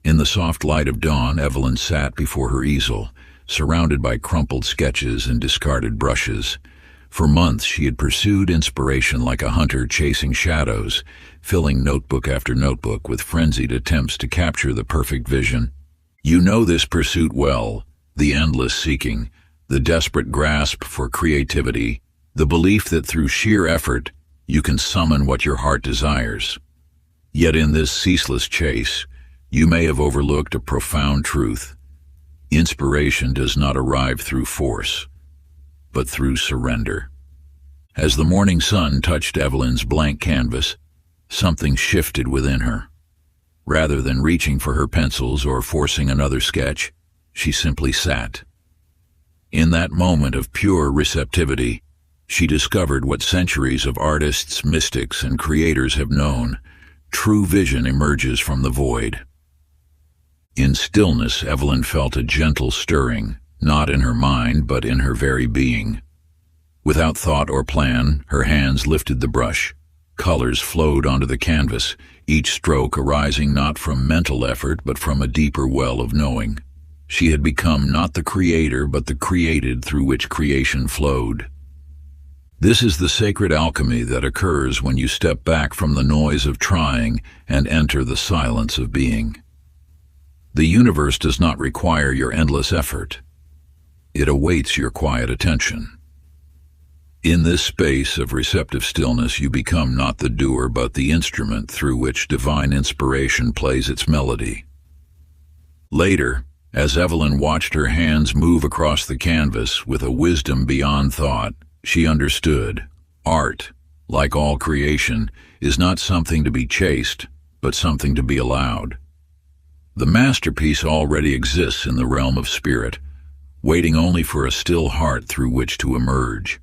A: In the soft light of dawn, Evelyn sat before her easel, surrounded by crumpled sketches and discarded brushes. For months she had pursued inspiration like a hunter chasing shadows, filling notebook after notebook with frenzied attempts to capture the perfect vision. You know this pursuit well, the endless seeking, the desperate grasp for creativity, the belief that through sheer effort you can summon what your heart desires. Yet in this ceaseless chase, you may have overlooked a profound truth. Inspiration does not arrive through force, but through surrender. As the morning sun touched Evelyn's blank canvas, something shifted within her. Rather than reaching for her pencils or forcing another sketch, she simply sat. In that moment of pure receptivity, she discovered what centuries of artists, mystics, and creators have known. True vision emerges from the void. In stillness, Evelyn felt a gentle stirring, not in her mind, but in her very being. Without thought or plan, her hands lifted the brush. Colors flowed onto the canvas, each stroke arising not from mental effort, but from a deeper well of knowing. She had become not the creator, but the created through which creation flowed. This is the sacred alchemy that occurs when you step back from the noise of trying and enter the silence of being. The universe does not require your endless effort. It awaits your quiet attention. In this space of receptive stillness, you become not the doer, but the instrument through which divine inspiration plays its melody. Later, As Evelyn watched her hands move across the canvas with a wisdom beyond thought, she understood. Art, like all creation, is not something to be chased, but something to be allowed. The masterpiece already exists in the realm of spirit, waiting only for a still heart through which to emerge.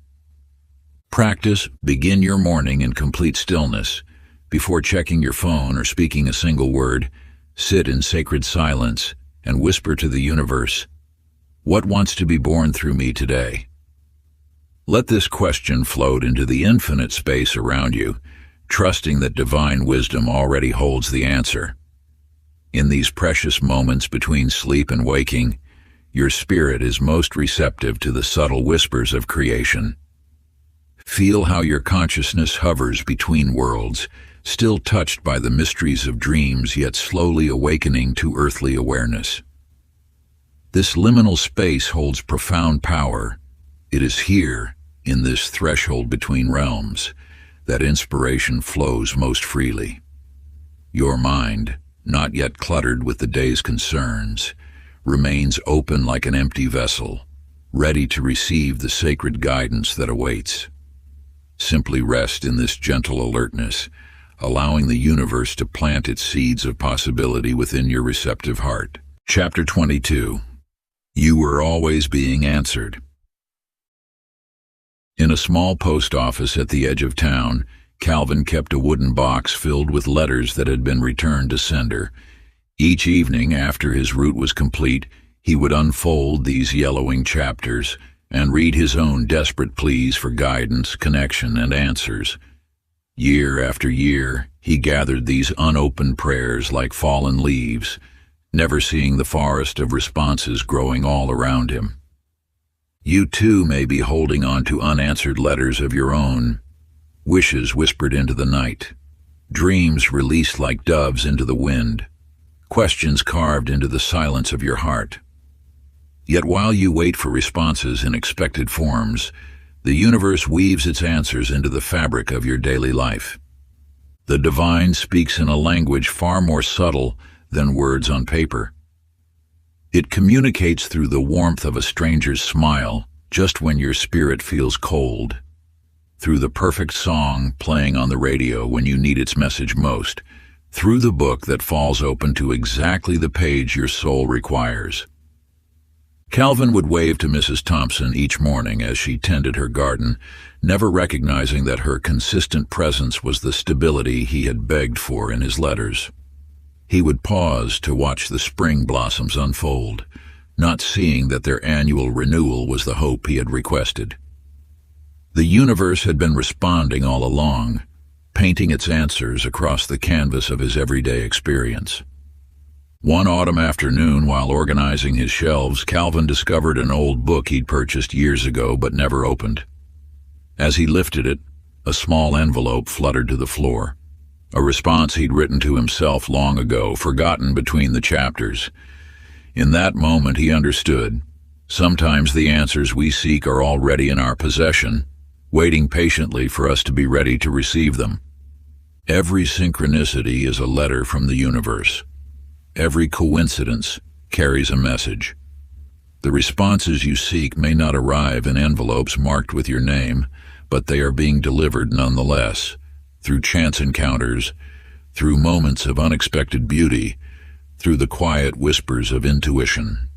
A: Practice, begin your morning in complete stillness. Before checking your phone or speaking a single word, sit in sacred silence and whisper to the universe, "What wants to be born through me today?" Let this question float into the infinite space around you, trusting that divine wisdom already holds the answer. In these precious moments between sleep and waking, your spirit is most receptive to the subtle whispers of creation. Feel how your consciousness hovers between worlds, still touched by the mysteries of dreams yet slowly awakening to earthly awareness. This liminal space holds profound power. It is here, in this threshold between realms, that inspiration flows most freely. Your mind, not yet cluttered with the day's concerns, remains open like an empty vessel, ready to receive the sacred guidance that awaits. Simply rest in this gentle alertness, allowing the universe to plant its seeds of possibility within your receptive heart. Chapter 22. You were always being answered. In a small post office at the edge of town, Calvin kept a wooden box filled with letters that had been returned to sender. Each evening, after his route was complete, he would unfold these yellowing chapters and read his own desperate pleas for guidance, connection, and answers. Year after year, he gathered these unopened prayers like fallen leaves, never seeing the forest of responses growing all around him. You too may be holding on to unanswered letters of your own, wishes whispered into the night, dreams released like doves into the wind, questions carved into the silence of your heart. Yet while you wait for responses in expected forms, the universe weaves its answers into the fabric of your daily life. The divine speaks in a language far more subtle than words on paper. It communicates through the warmth of a stranger's smile, just when your spirit feels cold, through the perfect song playing on the radio when you need its message most, through the book that falls open to exactly the page your soul requires. Calvin would wave to Mrs. Thompson each morning as she tended her garden, never recognizing that her consistent presence was the stability he had begged for in his letters. He would pause to watch the spring blossoms unfold, not seeing that their annual renewal was the hope he had requested. The universe had been responding all along, painting its answers across the canvas of his everyday experience. One autumn afternoon, while organizing his shelves, Calvin discovered an old book he'd purchased years ago but never opened. As he lifted it, a small envelope fluttered to the floor, a response he'd written to himself long ago, forgotten between the chapters. In that moment he understood. Sometimes the answers we seek are already in our possession, waiting patiently for us to be ready to receive them. Every synchronicity is a letter from the universe. Every coincidence carries a message. The responses you seek may not arrive in envelopes marked with your name, but they are being delivered nonetheless, through chance encounters, through moments of unexpected beauty, through the quiet whispers of intuition.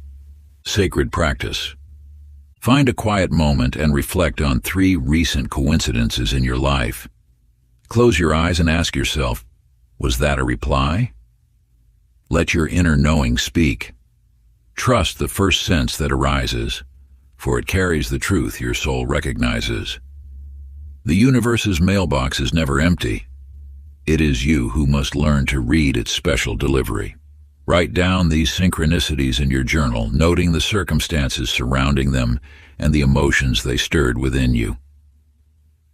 A: Sacred practice. Find a quiet moment and reflect on 3 recent coincidences in your life. Close your eyes and ask yourself, was that a reply? Let your inner knowing speak. Trust the first sense that arises, for it carries the truth your soul recognizes. The universe's mailbox is never empty. It is you who must learn to read its special delivery. Write down these synchronicities in your journal, noting the circumstances surrounding them and the emotions they stirred within you.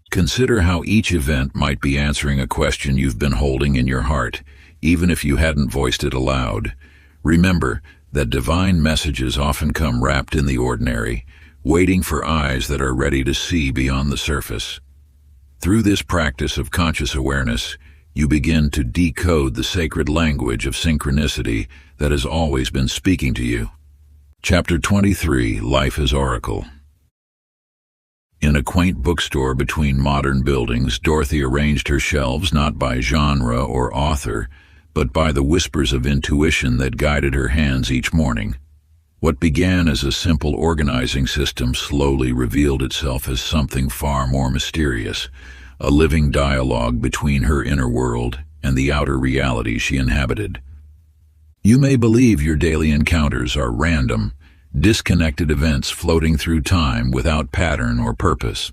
A: Consider how each event might be answering a question you've been holding in your heart, even if you hadn't voiced it aloud. Remember that divine messages often come wrapped in the ordinary, waiting for eyes that are ready to see beyond the surface. Through this practice of conscious awareness, you begin to decode the sacred language of synchronicity that has always been speaking to you. Chapter 23, Life as Oracle. In a quaint bookstore between modern buildings, Dorothy arranged her shelves not by genre or author, but by the whispers of intuition that guided her hands each morning. What began as a simple organizing system slowly revealed itself as something far more mysterious, a living dialogue between her inner world and the outer reality she inhabited. You may believe your daily encounters are random, disconnected events floating through time without pattern or purpose.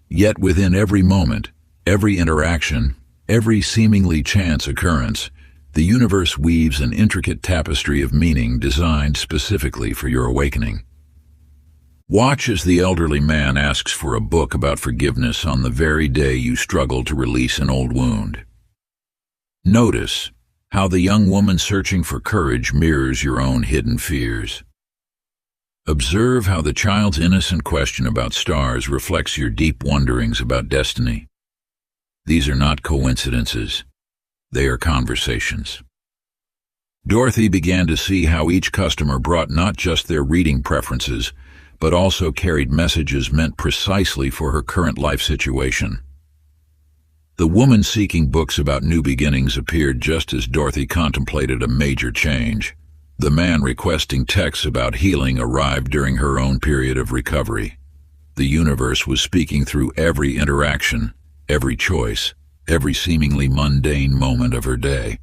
A: Yet within every moment, every interaction, every seemingly chance occurrence, the universe weaves an intricate tapestry of meaning designed specifically for your awakening. Watch as the elderly man asks for a book about forgiveness on the very day you struggle to release an old wound. Notice how the young woman searching for courage mirrors your own hidden fears. Observe how the child's innocent question about stars reflects your deep wonderings about destiny. These are not coincidences. They are conversations. Dorothy began to see how each customer brought not just their reading preferences, but also carried messages meant precisely for her current life situation. The woman seeking books about new beginnings appeared just as Dorothy contemplated a major change. The man requesting texts about healing arrived during her own period of recovery. The universe was speaking through every interaction, every choice, every seemingly mundane moment of her day.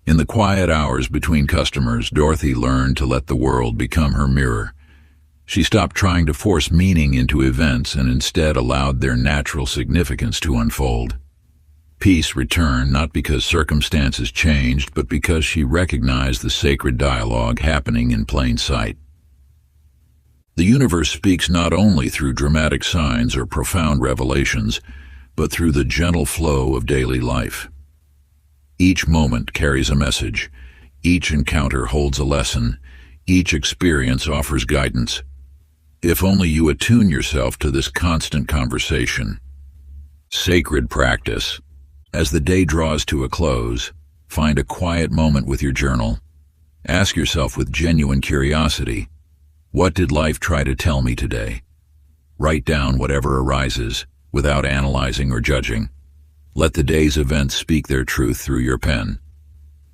A: In the quiet hours between customers, Dorothy learned to let the world become her mirror. She stopped trying to force meaning into events and instead allowed their natural significance to unfold. Peace returned not because circumstances changed, but because she recognized the sacred dialogue happening in plain sight. The universe speaks not only through dramatic signs or profound revelations, but through the gentle flow of daily life. Each moment carries a message, each encounter holds a lesson, each experience offers guidance. If only you attune yourself to this constant conversation. Sacred practice. As the day draws to a close, find a quiet moment with your journal. Ask yourself with genuine curiosity, what did life try to tell me today? Write down whatever arises, without analyzing or judging. Let the day's events speak their truth through your pen.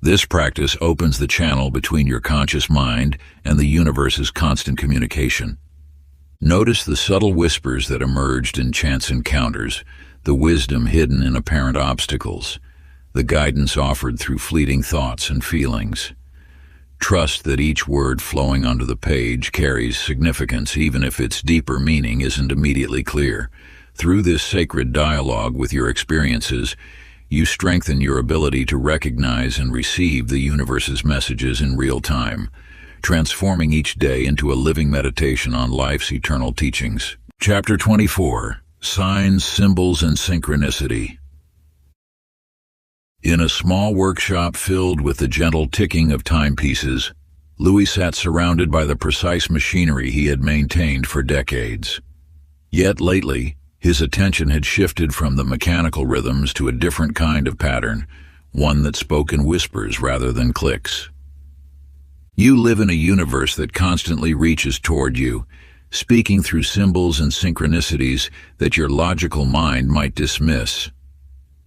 A: This practice opens the channel between your conscious mind and the universe's constant communication. Notice the subtle whispers that emerged in chance encounters, the wisdom hidden in apparent obstacles, the guidance offered through fleeting thoughts and feelings. Trust that each word flowing onto the page carries significance even if its deeper meaning isn't immediately clear. Through this sacred dialogue with your experiences, you strengthen your ability to recognize and receive the universe's messages in real time, transforming each day into a living meditation on life's eternal teachings. Chapter 24. Signs, Symbols, and Synchronicity. In a small workshop filled with the gentle ticking of timepieces, Louis sat surrounded by the precise machinery he had maintained for decades. Yet lately, his attention had shifted from the mechanical rhythms to a different kind of pattern, one that spoke in whispers rather than clicks. You live in a universe that constantly reaches toward you, speaking through symbols and synchronicities that your logical mind might dismiss.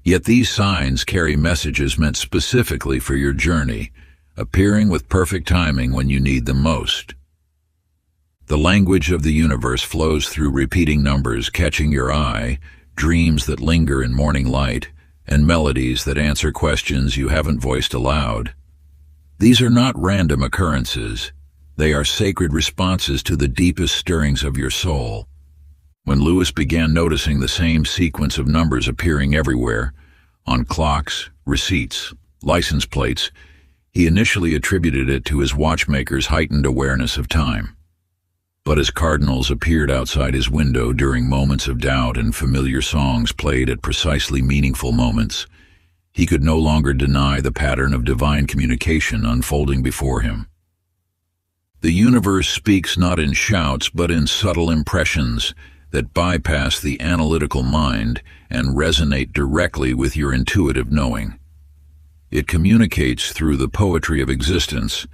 A: Yet these signs carry messages meant specifically for your journey, appearing with perfect timing when you need them most. The language of the universe flows through repeating numbers catching your eye, dreams that linger in morning light, and melodies that answer questions you haven't voiced aloud. These are not random occurrences. They are sacred responses to the deepest stirrings of your soul. When Louis began noticing the same sequence of numbers appearing everywhere, on clocks, receipts, license plates, he initially attributed it to his watchmaker's heightened awareness of time. But as cardinals appeared outside his window during moments of doubt and familiar songs played at precisely meaningful moments, he could no longer deny the pattern of divine communication unfolding before him. The universe speaks not in shouts but in subtle impressions that bypass the analytical mind and resonate directly with your intuitive knowing. It communicates through the poetry of existence,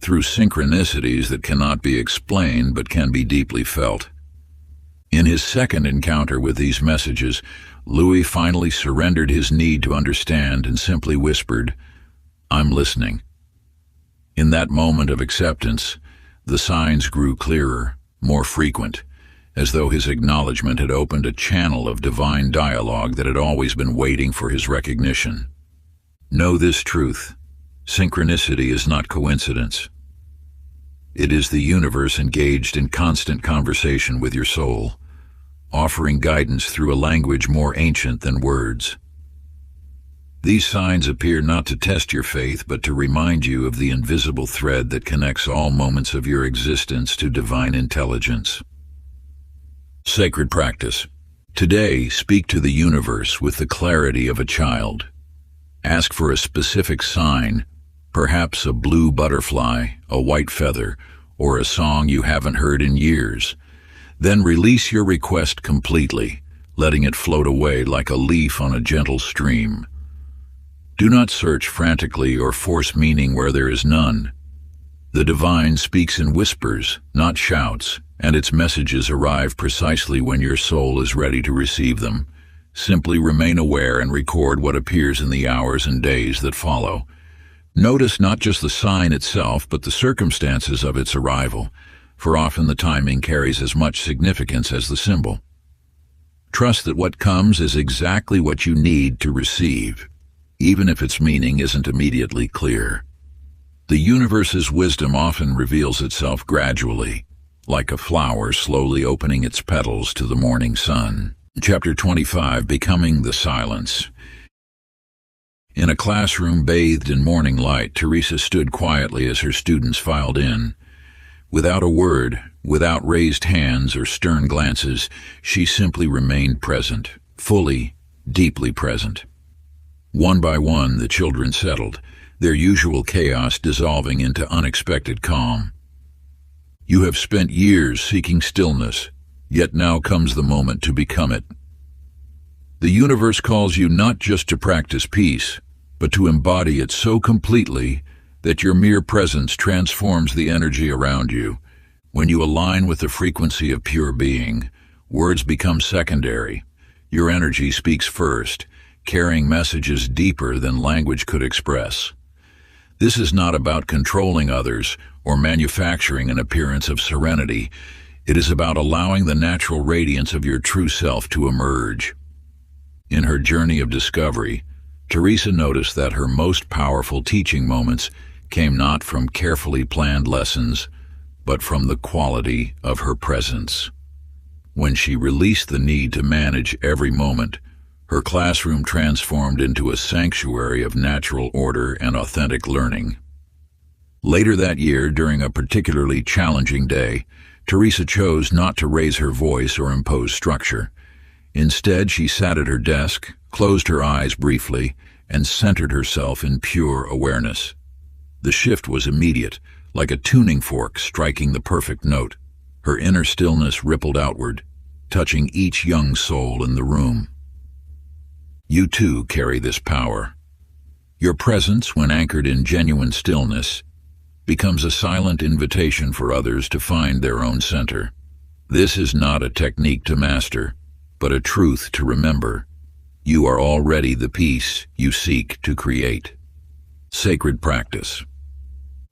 A: through synchronicities that cannot be explained but can be deeply felt. In his second encounter with these messages, Louis finally surrendered his need to understand and simply whispered, "I'm listening." In that moment of acceptance, the signs grew clearer, more frequent, as though his acknowledgement had opened a channel of divine dialogue that had always been waiting for his recognition. Know this truth: synchronicity is not coincidence. It is the universe engaged in constant conversation with your soul, offering guidance through a language more ancient than words. These signs appear not to test your faith, but to remind you of the invisible thread that connects all moments of your existence to divine intelligence. Sacred practice. Today, speak to the universe with the clarity of a child. Ask for a specific sign, perhaps a blue butterfly, a white feather, or a song you haven't heard in years. Then release your request completely, letting it float away like a leaf on a gentle stream. Do not search frantically or force meaning where there is none. The divine speaks in whispers, not shouts, and its messages arrive precisely when your soul is ready to receive them. Simply remain aware and record what appears in the hours and days that follow. Notice not just the sign itself, but the circumstances of its arrival, for often the timing carries as much significance as the symbol. Trust that what comes is exactly what you need to receive, even if its meaning isn't immediately clear. The universe's wisdom often reveals itself gradually, like a flower slowly opening its petals to the morning sun. Chapter 25, Becoming the Silence. In a classroom bathed in morning light, Teresa stood quietly as her students filed in. Without a word, without raised hands or stern glances, she simply remained present, fully, deeply present. One by one, the children settled, their usual chaos dissolving into unexpected calm. You have spent years seeking stillness, yet now comes the moment to become it. The universe calls you not just to practice peace, but to embody it so completely that your mere presence transforms the energy around you. When you align with the frequency of pure being, words become secondary. Your energy speaks first, carrying messages deeper than language could express. This is not about controlling others or manufacturing an appearance of serenity. It is about allowing the natural radiance of your true self to emerge. In her journey of discovery, Teresa noticed that her most powerful teaching moments came not from carefully planned lessons, but from the quality of her presence. When she released the need to manage every moment, her classroom transformed into a sanctuary of natural order and authentic learning. Later that year, during a particularly challenging day, Teresa chose not to raise her voice or impose structure. Instead, she sat at her desk, closed her eyes briefly, and centered herself in pure awareness. The shift was immediate, like a tuning fork striking the perfect note. Her inner stillness rippled outward, touching each young soul in the room. You too carry this power. Your presence, when anchored in genuine stillness, becomes a silent invitation for others to find their own center. This is not a technique to master, but a truth to remember. You are already the peace you seek to create. Sacred practice.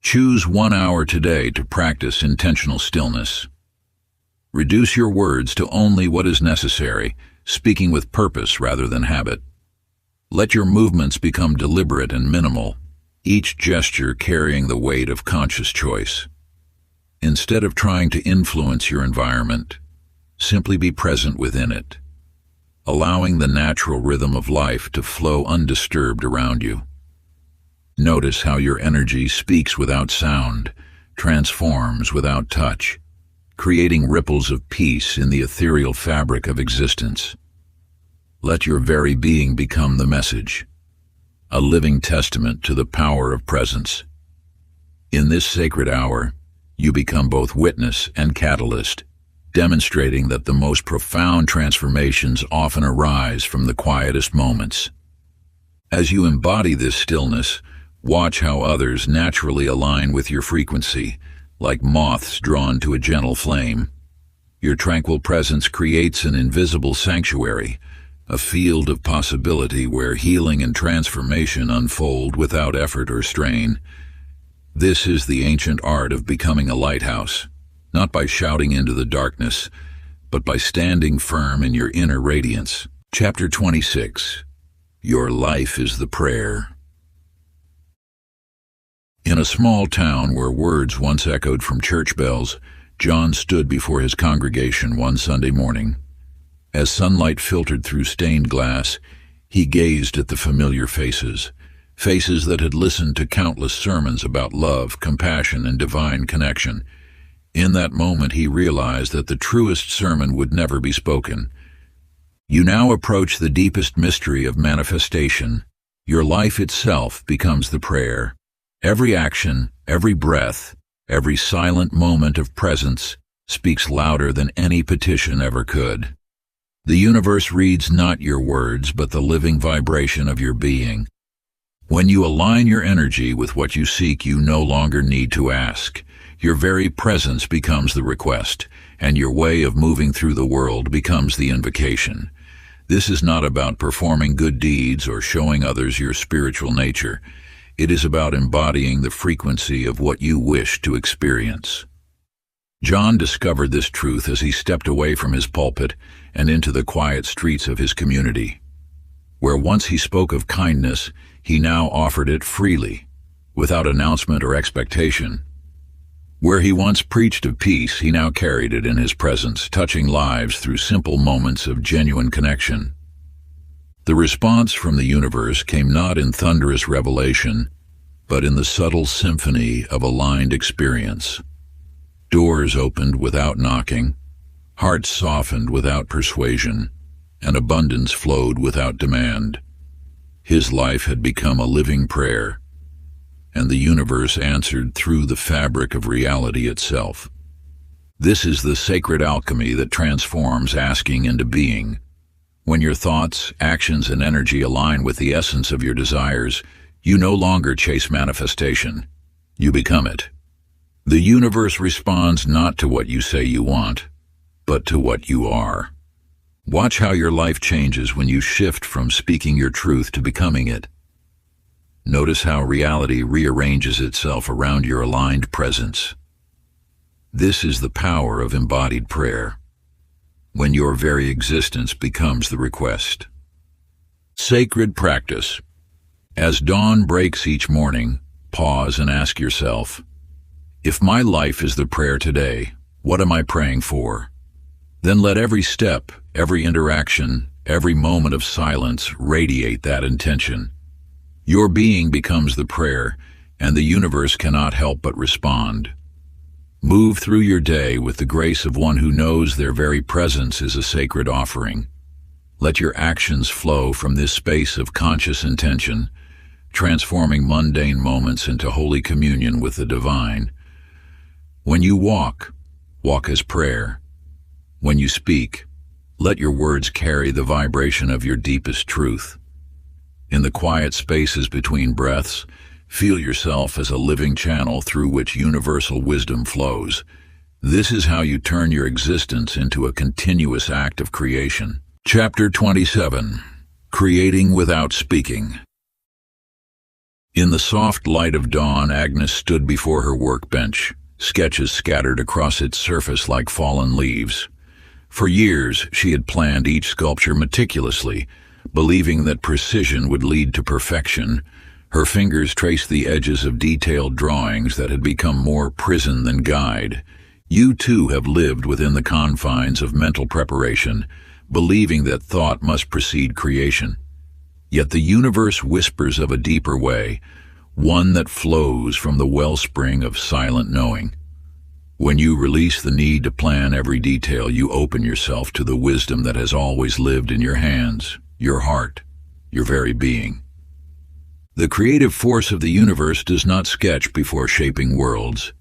A: Choose 1 hour today to practice intentional stillness. Reduce your words to only what is necessary, speaking with purpose rather than habit. Let your movements become deliberate and minimal, each gesture carrying the weight of conscious choice. Instead of trying to influence your environment, simply be present within it, allowing the natural rhythm of life to flow undisturbed around you. Notice how your energy speaks without sound, transforms without touch, creating ripples of peace in the ethereal fabric of existence. Let your very being become the message, a living testament to the power of presence. In this sacred hour, you become both witness and catalyst, demonstrating that the most profound transformations often arise from the quietest moments. As you embody this stillness, Watch how others naturally align with your frequency, like moths drawn to a gentle flame. Your tranquil presence creates an invisible sanctuary, a field of possibility where healing and transformation unfold without effort or strain. This is the ancient art of becoming a lighthouse, not by shouting into the darkness, but by standing firm in your inner radiance. Chapter 26. Your life is the prayer. In a small town where words once echoed from church bells, John stood before his congregation one Sunday morning. As sunlight filtered through stained glass, he gazed at the familiar faces, faces that had listened to countless sermons about love, compassion, and divine connection. In that moment he realized that the truest sermon would never be spoken. You now approach the deepest mystery of manifestation. Your life itself becomes the prayer. Every action, every breath, every silent moment of presence speaks louder than any petition ever could. The universe reads not your words, but the living vibration of your being. When you align your energy with what you seek, you no longer need to ask. Your very presence becomes the request, and your way of moving through the world becomes the invocation. This is not about performing good deeds or showing others your spiritual nature. It is about embodying the frequency of what you wish to experience. John discovered this truth as he stepped away from his pulpit and into the quiet streets of his community. Where once he spoke of kindness, he now offered it freely, without announcement or expectation. Where he once preached of peace, he now carried it in his presence, touching lives through simple moments of genuine connection. The response from the universe came not in thunderous revelation, but in the subtle symphony of aligned experience. Doors opened without knocking, hearts softened without persuasion, and abundance flowed without demand. His life had become a living prayer, and the universe answered through the fabric of reality itself. This is the sacred alchemy that transforms asking into being. When your thoughts, actions, and energy align with the essence of your desires, you no longer chase manifestation. You become it. The universe responds not to what you say you want, but to what you are. Watch how your life changes when you shift from speaking your truth to becoming it. Notice how reality rearranges itself around your aligned presence. This is the power of embodied prayer, when your very existence becomes the request. Sacred practice. As dawn breaks each morning, pause and ask yourself, if my life is the prayer today, what am I praying for? Then let every step, every interaction, every moment of silence radiate that intention. Your being becomes the prayer, and the universe cannot help but respond. Move through your day with the grace of one who knows their very presence is a sacred offering. Let your actions flow from this space of conscious intention, transforming mundane moments into holy communion with the divine. When you walk, walk as prayer. When you speak, let your words carry the vibration of your deepest truth. In the quiet spaces between breaths, feel yourself as a living channel through which universal wisdom flows. This is how you turn your existence into a continuous act of creation. Chapter 27. Creating Without Speaking. In the soft light of dawn, Agnes stood before her workbench, sketches scattered across its surface like fallen leaves. For years, she had planned each sculpture meticulously, believing that precision would lead to perfection. Her fingers traced the edges of detailed drawings that had become more prison than guide. You too have lived within the confines of mental preparation, believing that thought must precede creation. Yet the universe whispers of a deeper way, one that flows from the wellspring of silent knowing. When you release the need to plan every detail, you open yourself to the wisdom that has always lived in your hands, your heart, your very being. The creative force of the universe does not sketch before shaping worlds.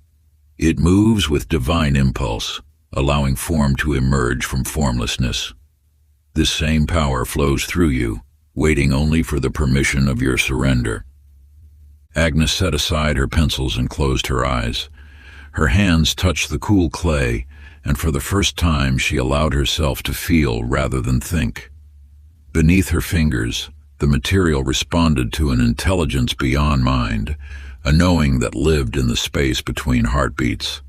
A: It moves with divine impulse, allowing form to emerge from formlessness. This same power flows through you, waiting only for the permission of your surrender. Agnes set aside her pencils and closed her eyes. Her hands touched the cool clay, and for the first time she allowed herself to feel rather than think. Beneath her fingers, the material responded to an intelligence beyond mind, a knowing that lived in the space between heartbeats.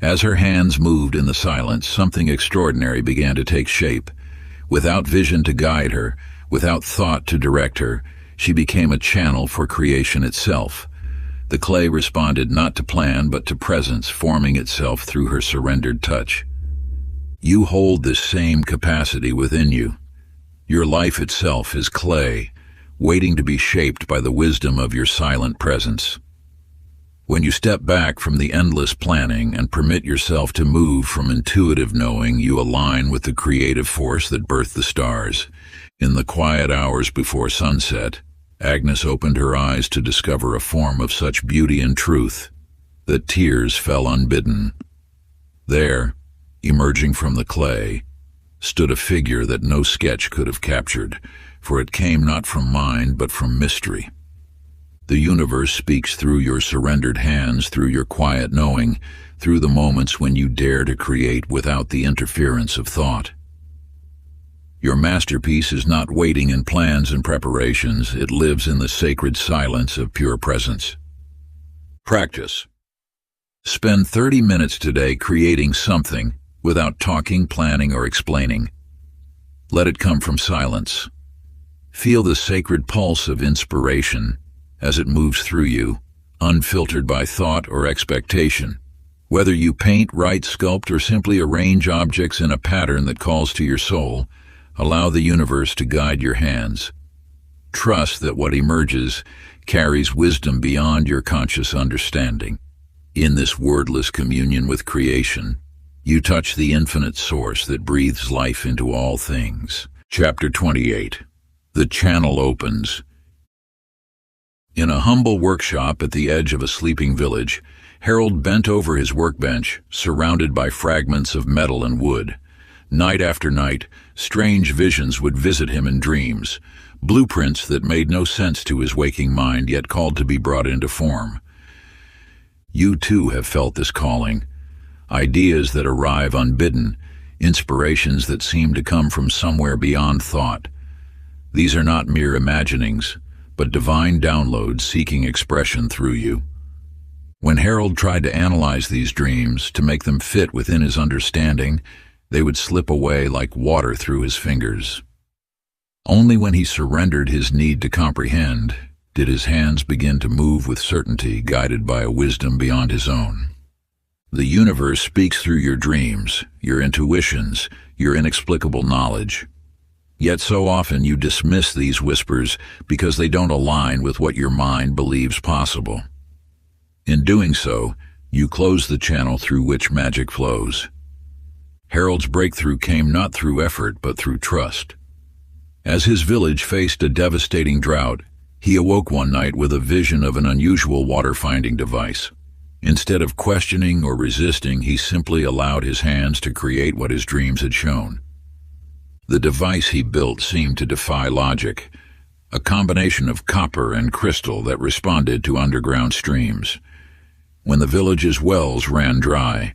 A: As her hands moved in the silence, something extraordinary began to take shape. Without vision to guide her, without thought to direct her, she became a channel for creation itself. The clay responded not to plan but to presence, forming itself through her surrendered touch. You hold this same capacity within you. Your life itself is clay, waiting to be shaped by the wisdom of your silent presence. When you step back from the endless planning and permit yourself to move from intuitive knowing, you align with the creative force that birthed the stars. In the quiet hours before sunset, Agnes opened her eyes to discover a form of such beauty and truth that tears fell unbidden. There, emerging from the clay, stood a figure that no sketch could have captured, for it came not from mind but from mystery. The universe speaks through your surrendered hands, through your quiet knowing, through the moments when you dare to create without the interference of thought. Your masterpiece is not waiting in plans and preparations. It lives in the sacred silence of pure presence. Practice. Spend 30 minutes today creating something without talking, planning, or explaining. Let it come from silence. Feel the sacred pulse of inspiration as it moves through you, unfiltered by thought or expectation. Whether you paint, write, sculpt, or simply arrange objects in a pattern that calls to your soul, allow the universe to guide your hands. Trust that what emerges carries wisdom beyond your conscious understanding. In this wordless communion with creation, you touch the infinite source that breathes life into all things. Chapter 28. The Channel Opens. In a humble workshop at the edge of a sleeping village, Harold bent over his workbench, surrounded by fragments of metal and wood. Night after night, strange visions would visit him in dreams, blueprints that made no sense to his waking mind yet called to be brought into form. You too have felt this calling. Ideas that arrive unbidden, inspirations that seem to come from somewhere beyond thought. These are not mere imaginings, but divine downloads seeking expression through you. When Harold tried to analyze these dreams, to make them fit within his understanding, they would slip away like water through his fingers. Only when he surrendered his need to comprehend did his hands begin to move with certainty, guided by a wisdom beyond his own. The universe speaks through your dreams, your intuitions, your inexplicable knowledge. Yet so often you dismiss these whispers because they don't align with what your mind believes possible. In doing so, you close the channel through which magic flows. Harold's breakthrough came not through effort but through trust. As his village faced a devastating drought, he awoke one night with a vision of an unusual water-finding device. Instead of questioning or resisting, he simply allowed his hands to create what his dreams had shown. The device he built seemed to defy logic, a combination of copper and crystal that responded to underground streams. When the village's wells ran dry,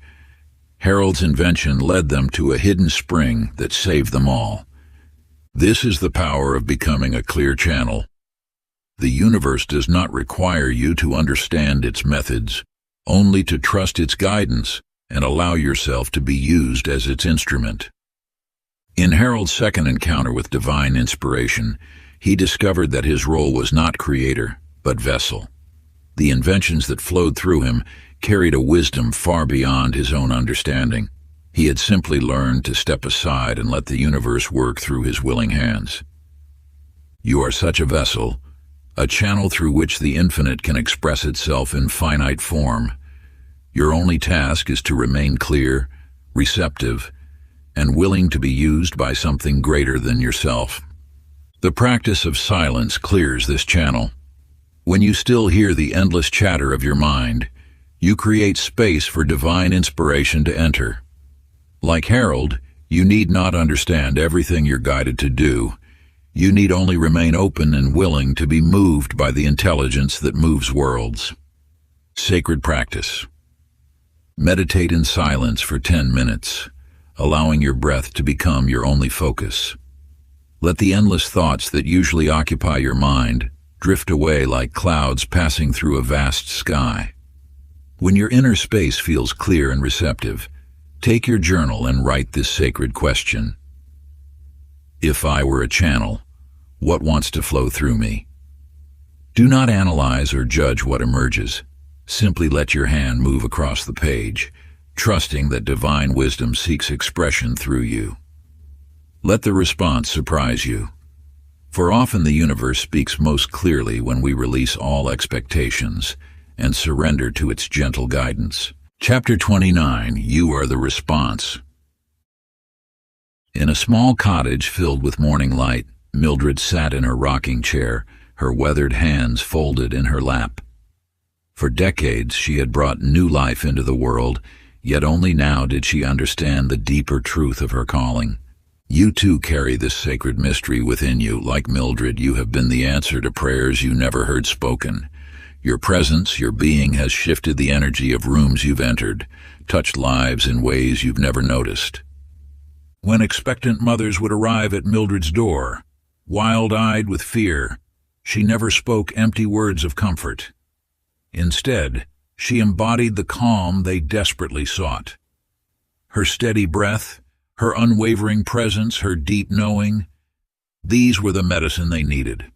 A: Harold's invention led them to a hidden spring that saved them all. This is the power of becoming a clear channel. The universe does not require you to understand its methods, only to trust its guidance and allow yourself to be used as its instrument. In Harold's second encounter with divine inspiration, he discovered that his role was not creator, but vessel. The inventions that flowed through him carried a wisdom far beyond his own understanding. He had simply learned to step aside and let the universe work through his willing hands. You are such a vessel, a channel through which the infinite can express itself in finite form. Your only task is to remain clear, receptive, and willing to be used by something greater than yourself. The practice of silence clears this channel. When you still hear the endless chatter of your mind, you create space for divine inspiration to enter. Like Harold, you need not understand everything you're guided to do. You need only remain open and willing to be moved by the intelligence that moves worlds. Sacred practice. Meditate in silence for 10 minutes, allowing your breath to become your only focus. Let the endless thoughts that usually occupy your mind drift away like clouds passing through a vast sky. When your inner space feels clear and receptive, take your journal and write this sacred question. If I were a channel, what wants to flow through me? Do not analyze or judge what emerges. Simply let your hand move across the page, trusting that divine wisdom seeks expression through you. Let the response surprise you, for often the universe speaks most clearly when we release all expectations and surrender to its gentle guidance. Chapter 29. You are the response. In a small cottage filled with morning light, Mildred sat in her rocking chair, her weathered hands folded in her lap. For decades she had brought new life into the world, yet only now did she understand the deeper truth of her calling. You too carry this sacred mystery within you. Like Mildred, you have been the answer to prayers you never heard spoken. Your presence, your being, has shifted the energy of rooms you've entered, touched lives in ways you've never noticed. When expectant mothers would arrive at Mildred's door, wild-eyed with fear, she never spoke empty words of comfort. Instead, she embodied the calm they desperately sought. Her steady breath, her unwavering presence, her deep knowing, these were the medicine they needed.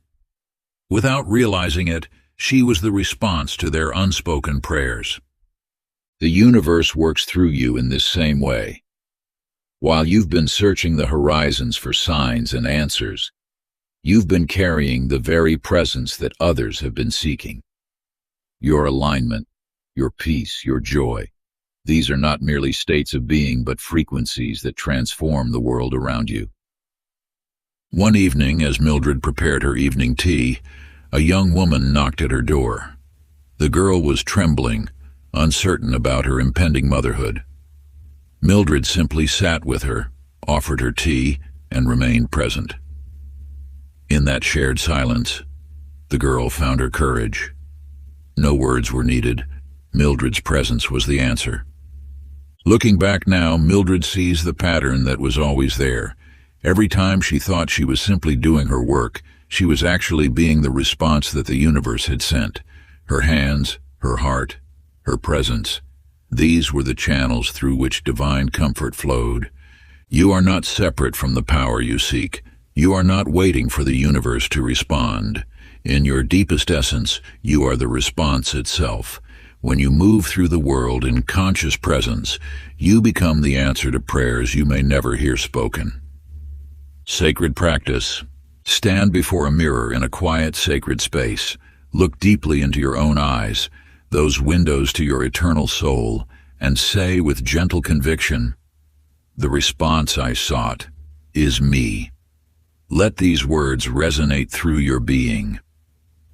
A: Without realizing it, she was the response to their unspoken prayers. The universe works through you in this same way. While you've been searching the horizons for signs and answers, you've been carrying the very presence that others have been seeking. Your alignment, your peace, your joy. These are not merely states of being, but frequencies that transform the world around you. One evening, as Mildred prepared her evening tea, a young woman knocked at her door. The girl was trembling, uncertain about her impending motherhood. Mildred simply sat with her, offered her tea, and remained present. In that shared silence, the girl found her courage. No words were needed. Mildred's presence was the answer. Looking back now, Mildred sees the pattern that was always there. Every time she thought she was simply doing her work, she was actually being the response that the universe had sent. Her hands, her heart, her presence. These were the channels through which divine comfort flowed. You are not separate from the power you seek. You are not waiting for the universe to respond. In your deepest essence, you are the response itself. When you move through the world in conscious presence, you become the answer to prayers you may never hear spoken. Sacred practice. Stand before a mirror in a quiet, sacred space. Look deeply into your own eyes, those windows to your eternal soul, and say with gentle conviction, "The response I sought is me." Let these words resonate through your being.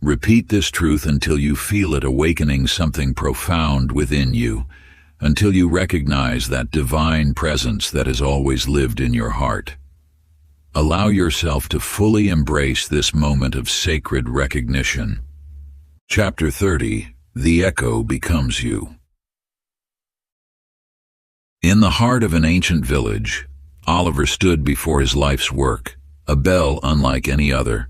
A: Repeat this truth until you feel it awakening something profound within you, until you recognize that divine presence that has always lived in your heart. Allow yourself to fully embrace this moment of sacred recognition. Chapter 30. The Echo Becomes You. In the heart of an ancient village, Oliver stood before his life's work, a bell unlike any other.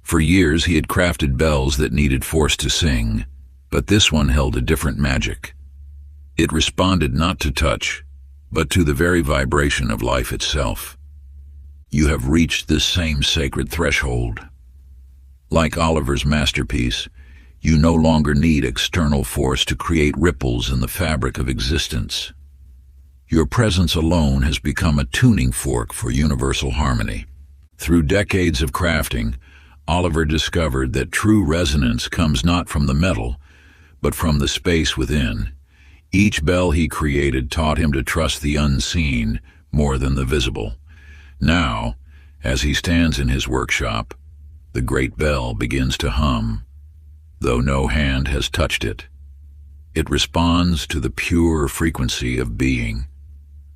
A: For years he had crafted bells that needed force to sing, but this one held a different magic. It responded not to touch, but to the very vibration of life itself. You have reached this same sacred threshold. Like Oliver's masterpiece, you no longer need external force to create ripples in the fabric of existence. Your presence alone has become a tuning fork for universal harmony. Through decades of crafting, Oliver discovered that true resonance comes not from the metal, but from the space within. Each bell he created taught him to trust the unseen more than the visible. Now, as he stands in his workshop, the great bell begins to hum, though no hand has touched it. It responds to the pure frequency of being.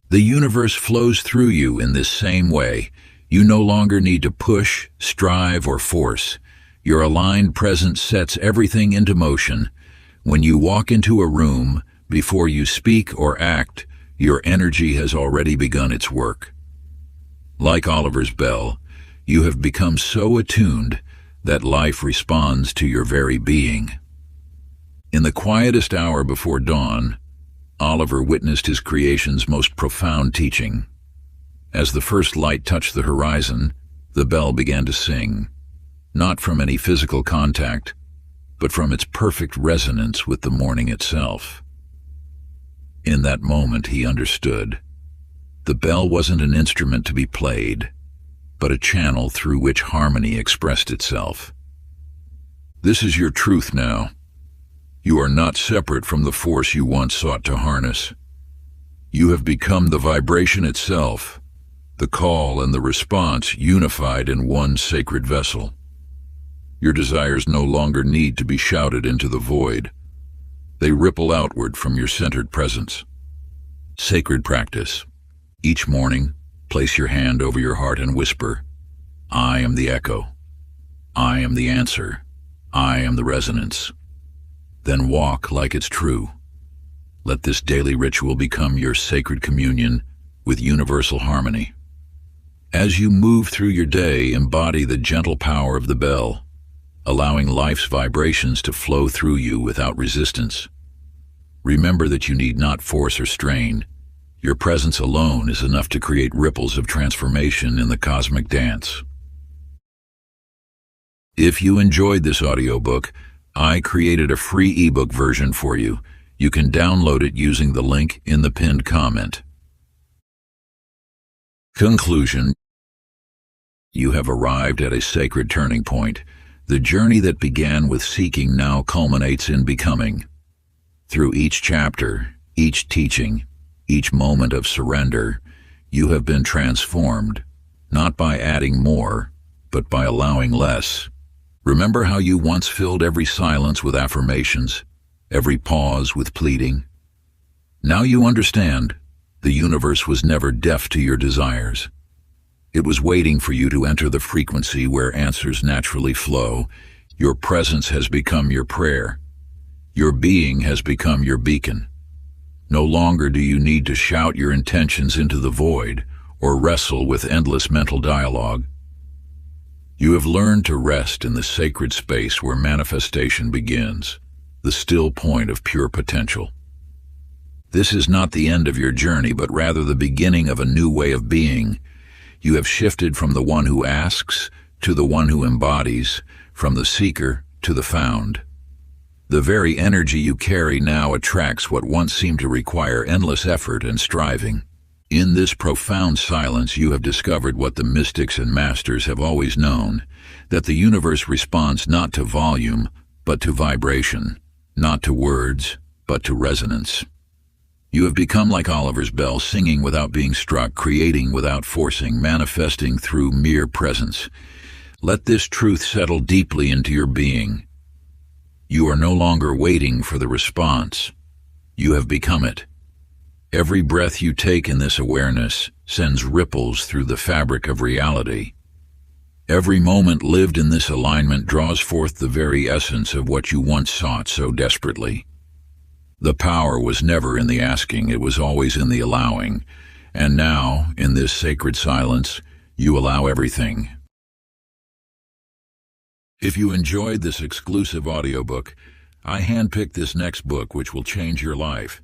A: The universe flows through you in this same way, You no longer need to push, strive, or force. Your aligned presence sets everything into motion. When you walk into a room, before you speak or act, your energy has already begun its work. Like Oliver's bell, you have become so attuned that life responds to your very being. In the quietest hour before dawn, Oliver witnessed his creation's most profound teaching. As the first light touched the horizon, the bell began to sing, not from any physical contact, but from its perfect resonance with the morning itself. In that moment, he understood. The bell wasn't an instrument to be played, but a channel through which harmony expressed itself. This is your truth now. You are not separate from the force you once sought to harness. You have become the vibration itself, the call and the response unified in one sacred vessel. Your desires no longer need to be shouted into the void. They ripple outward from your centered presence. Sacred practice. Each morning, place your hand over your heart and whisper, "I am the echo. I am the answer. I am the resonance." Then walk like it's true. Let this daily ritual become your sacred communion with universal harmony. As you move through your day, embody the gentle power of the bell, allowing life's vibrations to flow through you without resistance. Remember that you need not force or strain. Your presence alone is enough to create ripples of transformation in the cosmic dance. If you enjoyed this audiobook, I created a free ebook version for you. You can download it using the link in the pinned comment. Conclusion. You have arrived at a sacred turning point. The journey that began with seeking now culminates in becoming. Through each chapter, each teaching, each moment of surrender, you have been transformed, not by adding more, but by allowing less. Remember how you once filled every silence with affirmations, every pause with pleading? Now you understand, the universe was never deaf to your desires. It was waiting for you to enter the frequency where answers naturally flow. Your presence has become your prayer. Your being has become your beacon. No longer do you need to shout your intentions into the void or wrestle with endless mental dialogue. You have learned to rest in the sacred space where manifestation begins, the still point of pure potential. This is not the end of your journey, but rather the beginning of a new way of being. You have shifted from the one who asks to the one who embodies, from the seeker to the found. The very energy you carry now attracts what once seemed to require endless effort and striving. In this profound silence, you have discovered what the mystics and masters have always known, that the universe responds not to volume, but to vibration, not to words, but to resonance. You have become like Oliver's bell, singing without being struck, creating without forcing, manifesting through mere presence. Let this truth settle deeply into your being. You are no longer waiting for the response. You have become it. Every breath you take in this awareness sends ripples through the fabric of reality. Every moment lived in this alignment draws forth the very essence of what you once sought so desperately. The power was never in the asking, it was always in the allowing. And now, in this sacred silence, you allow everything. If you enjoyed this exclusive audiobook, I handpicked this next book which will change your life.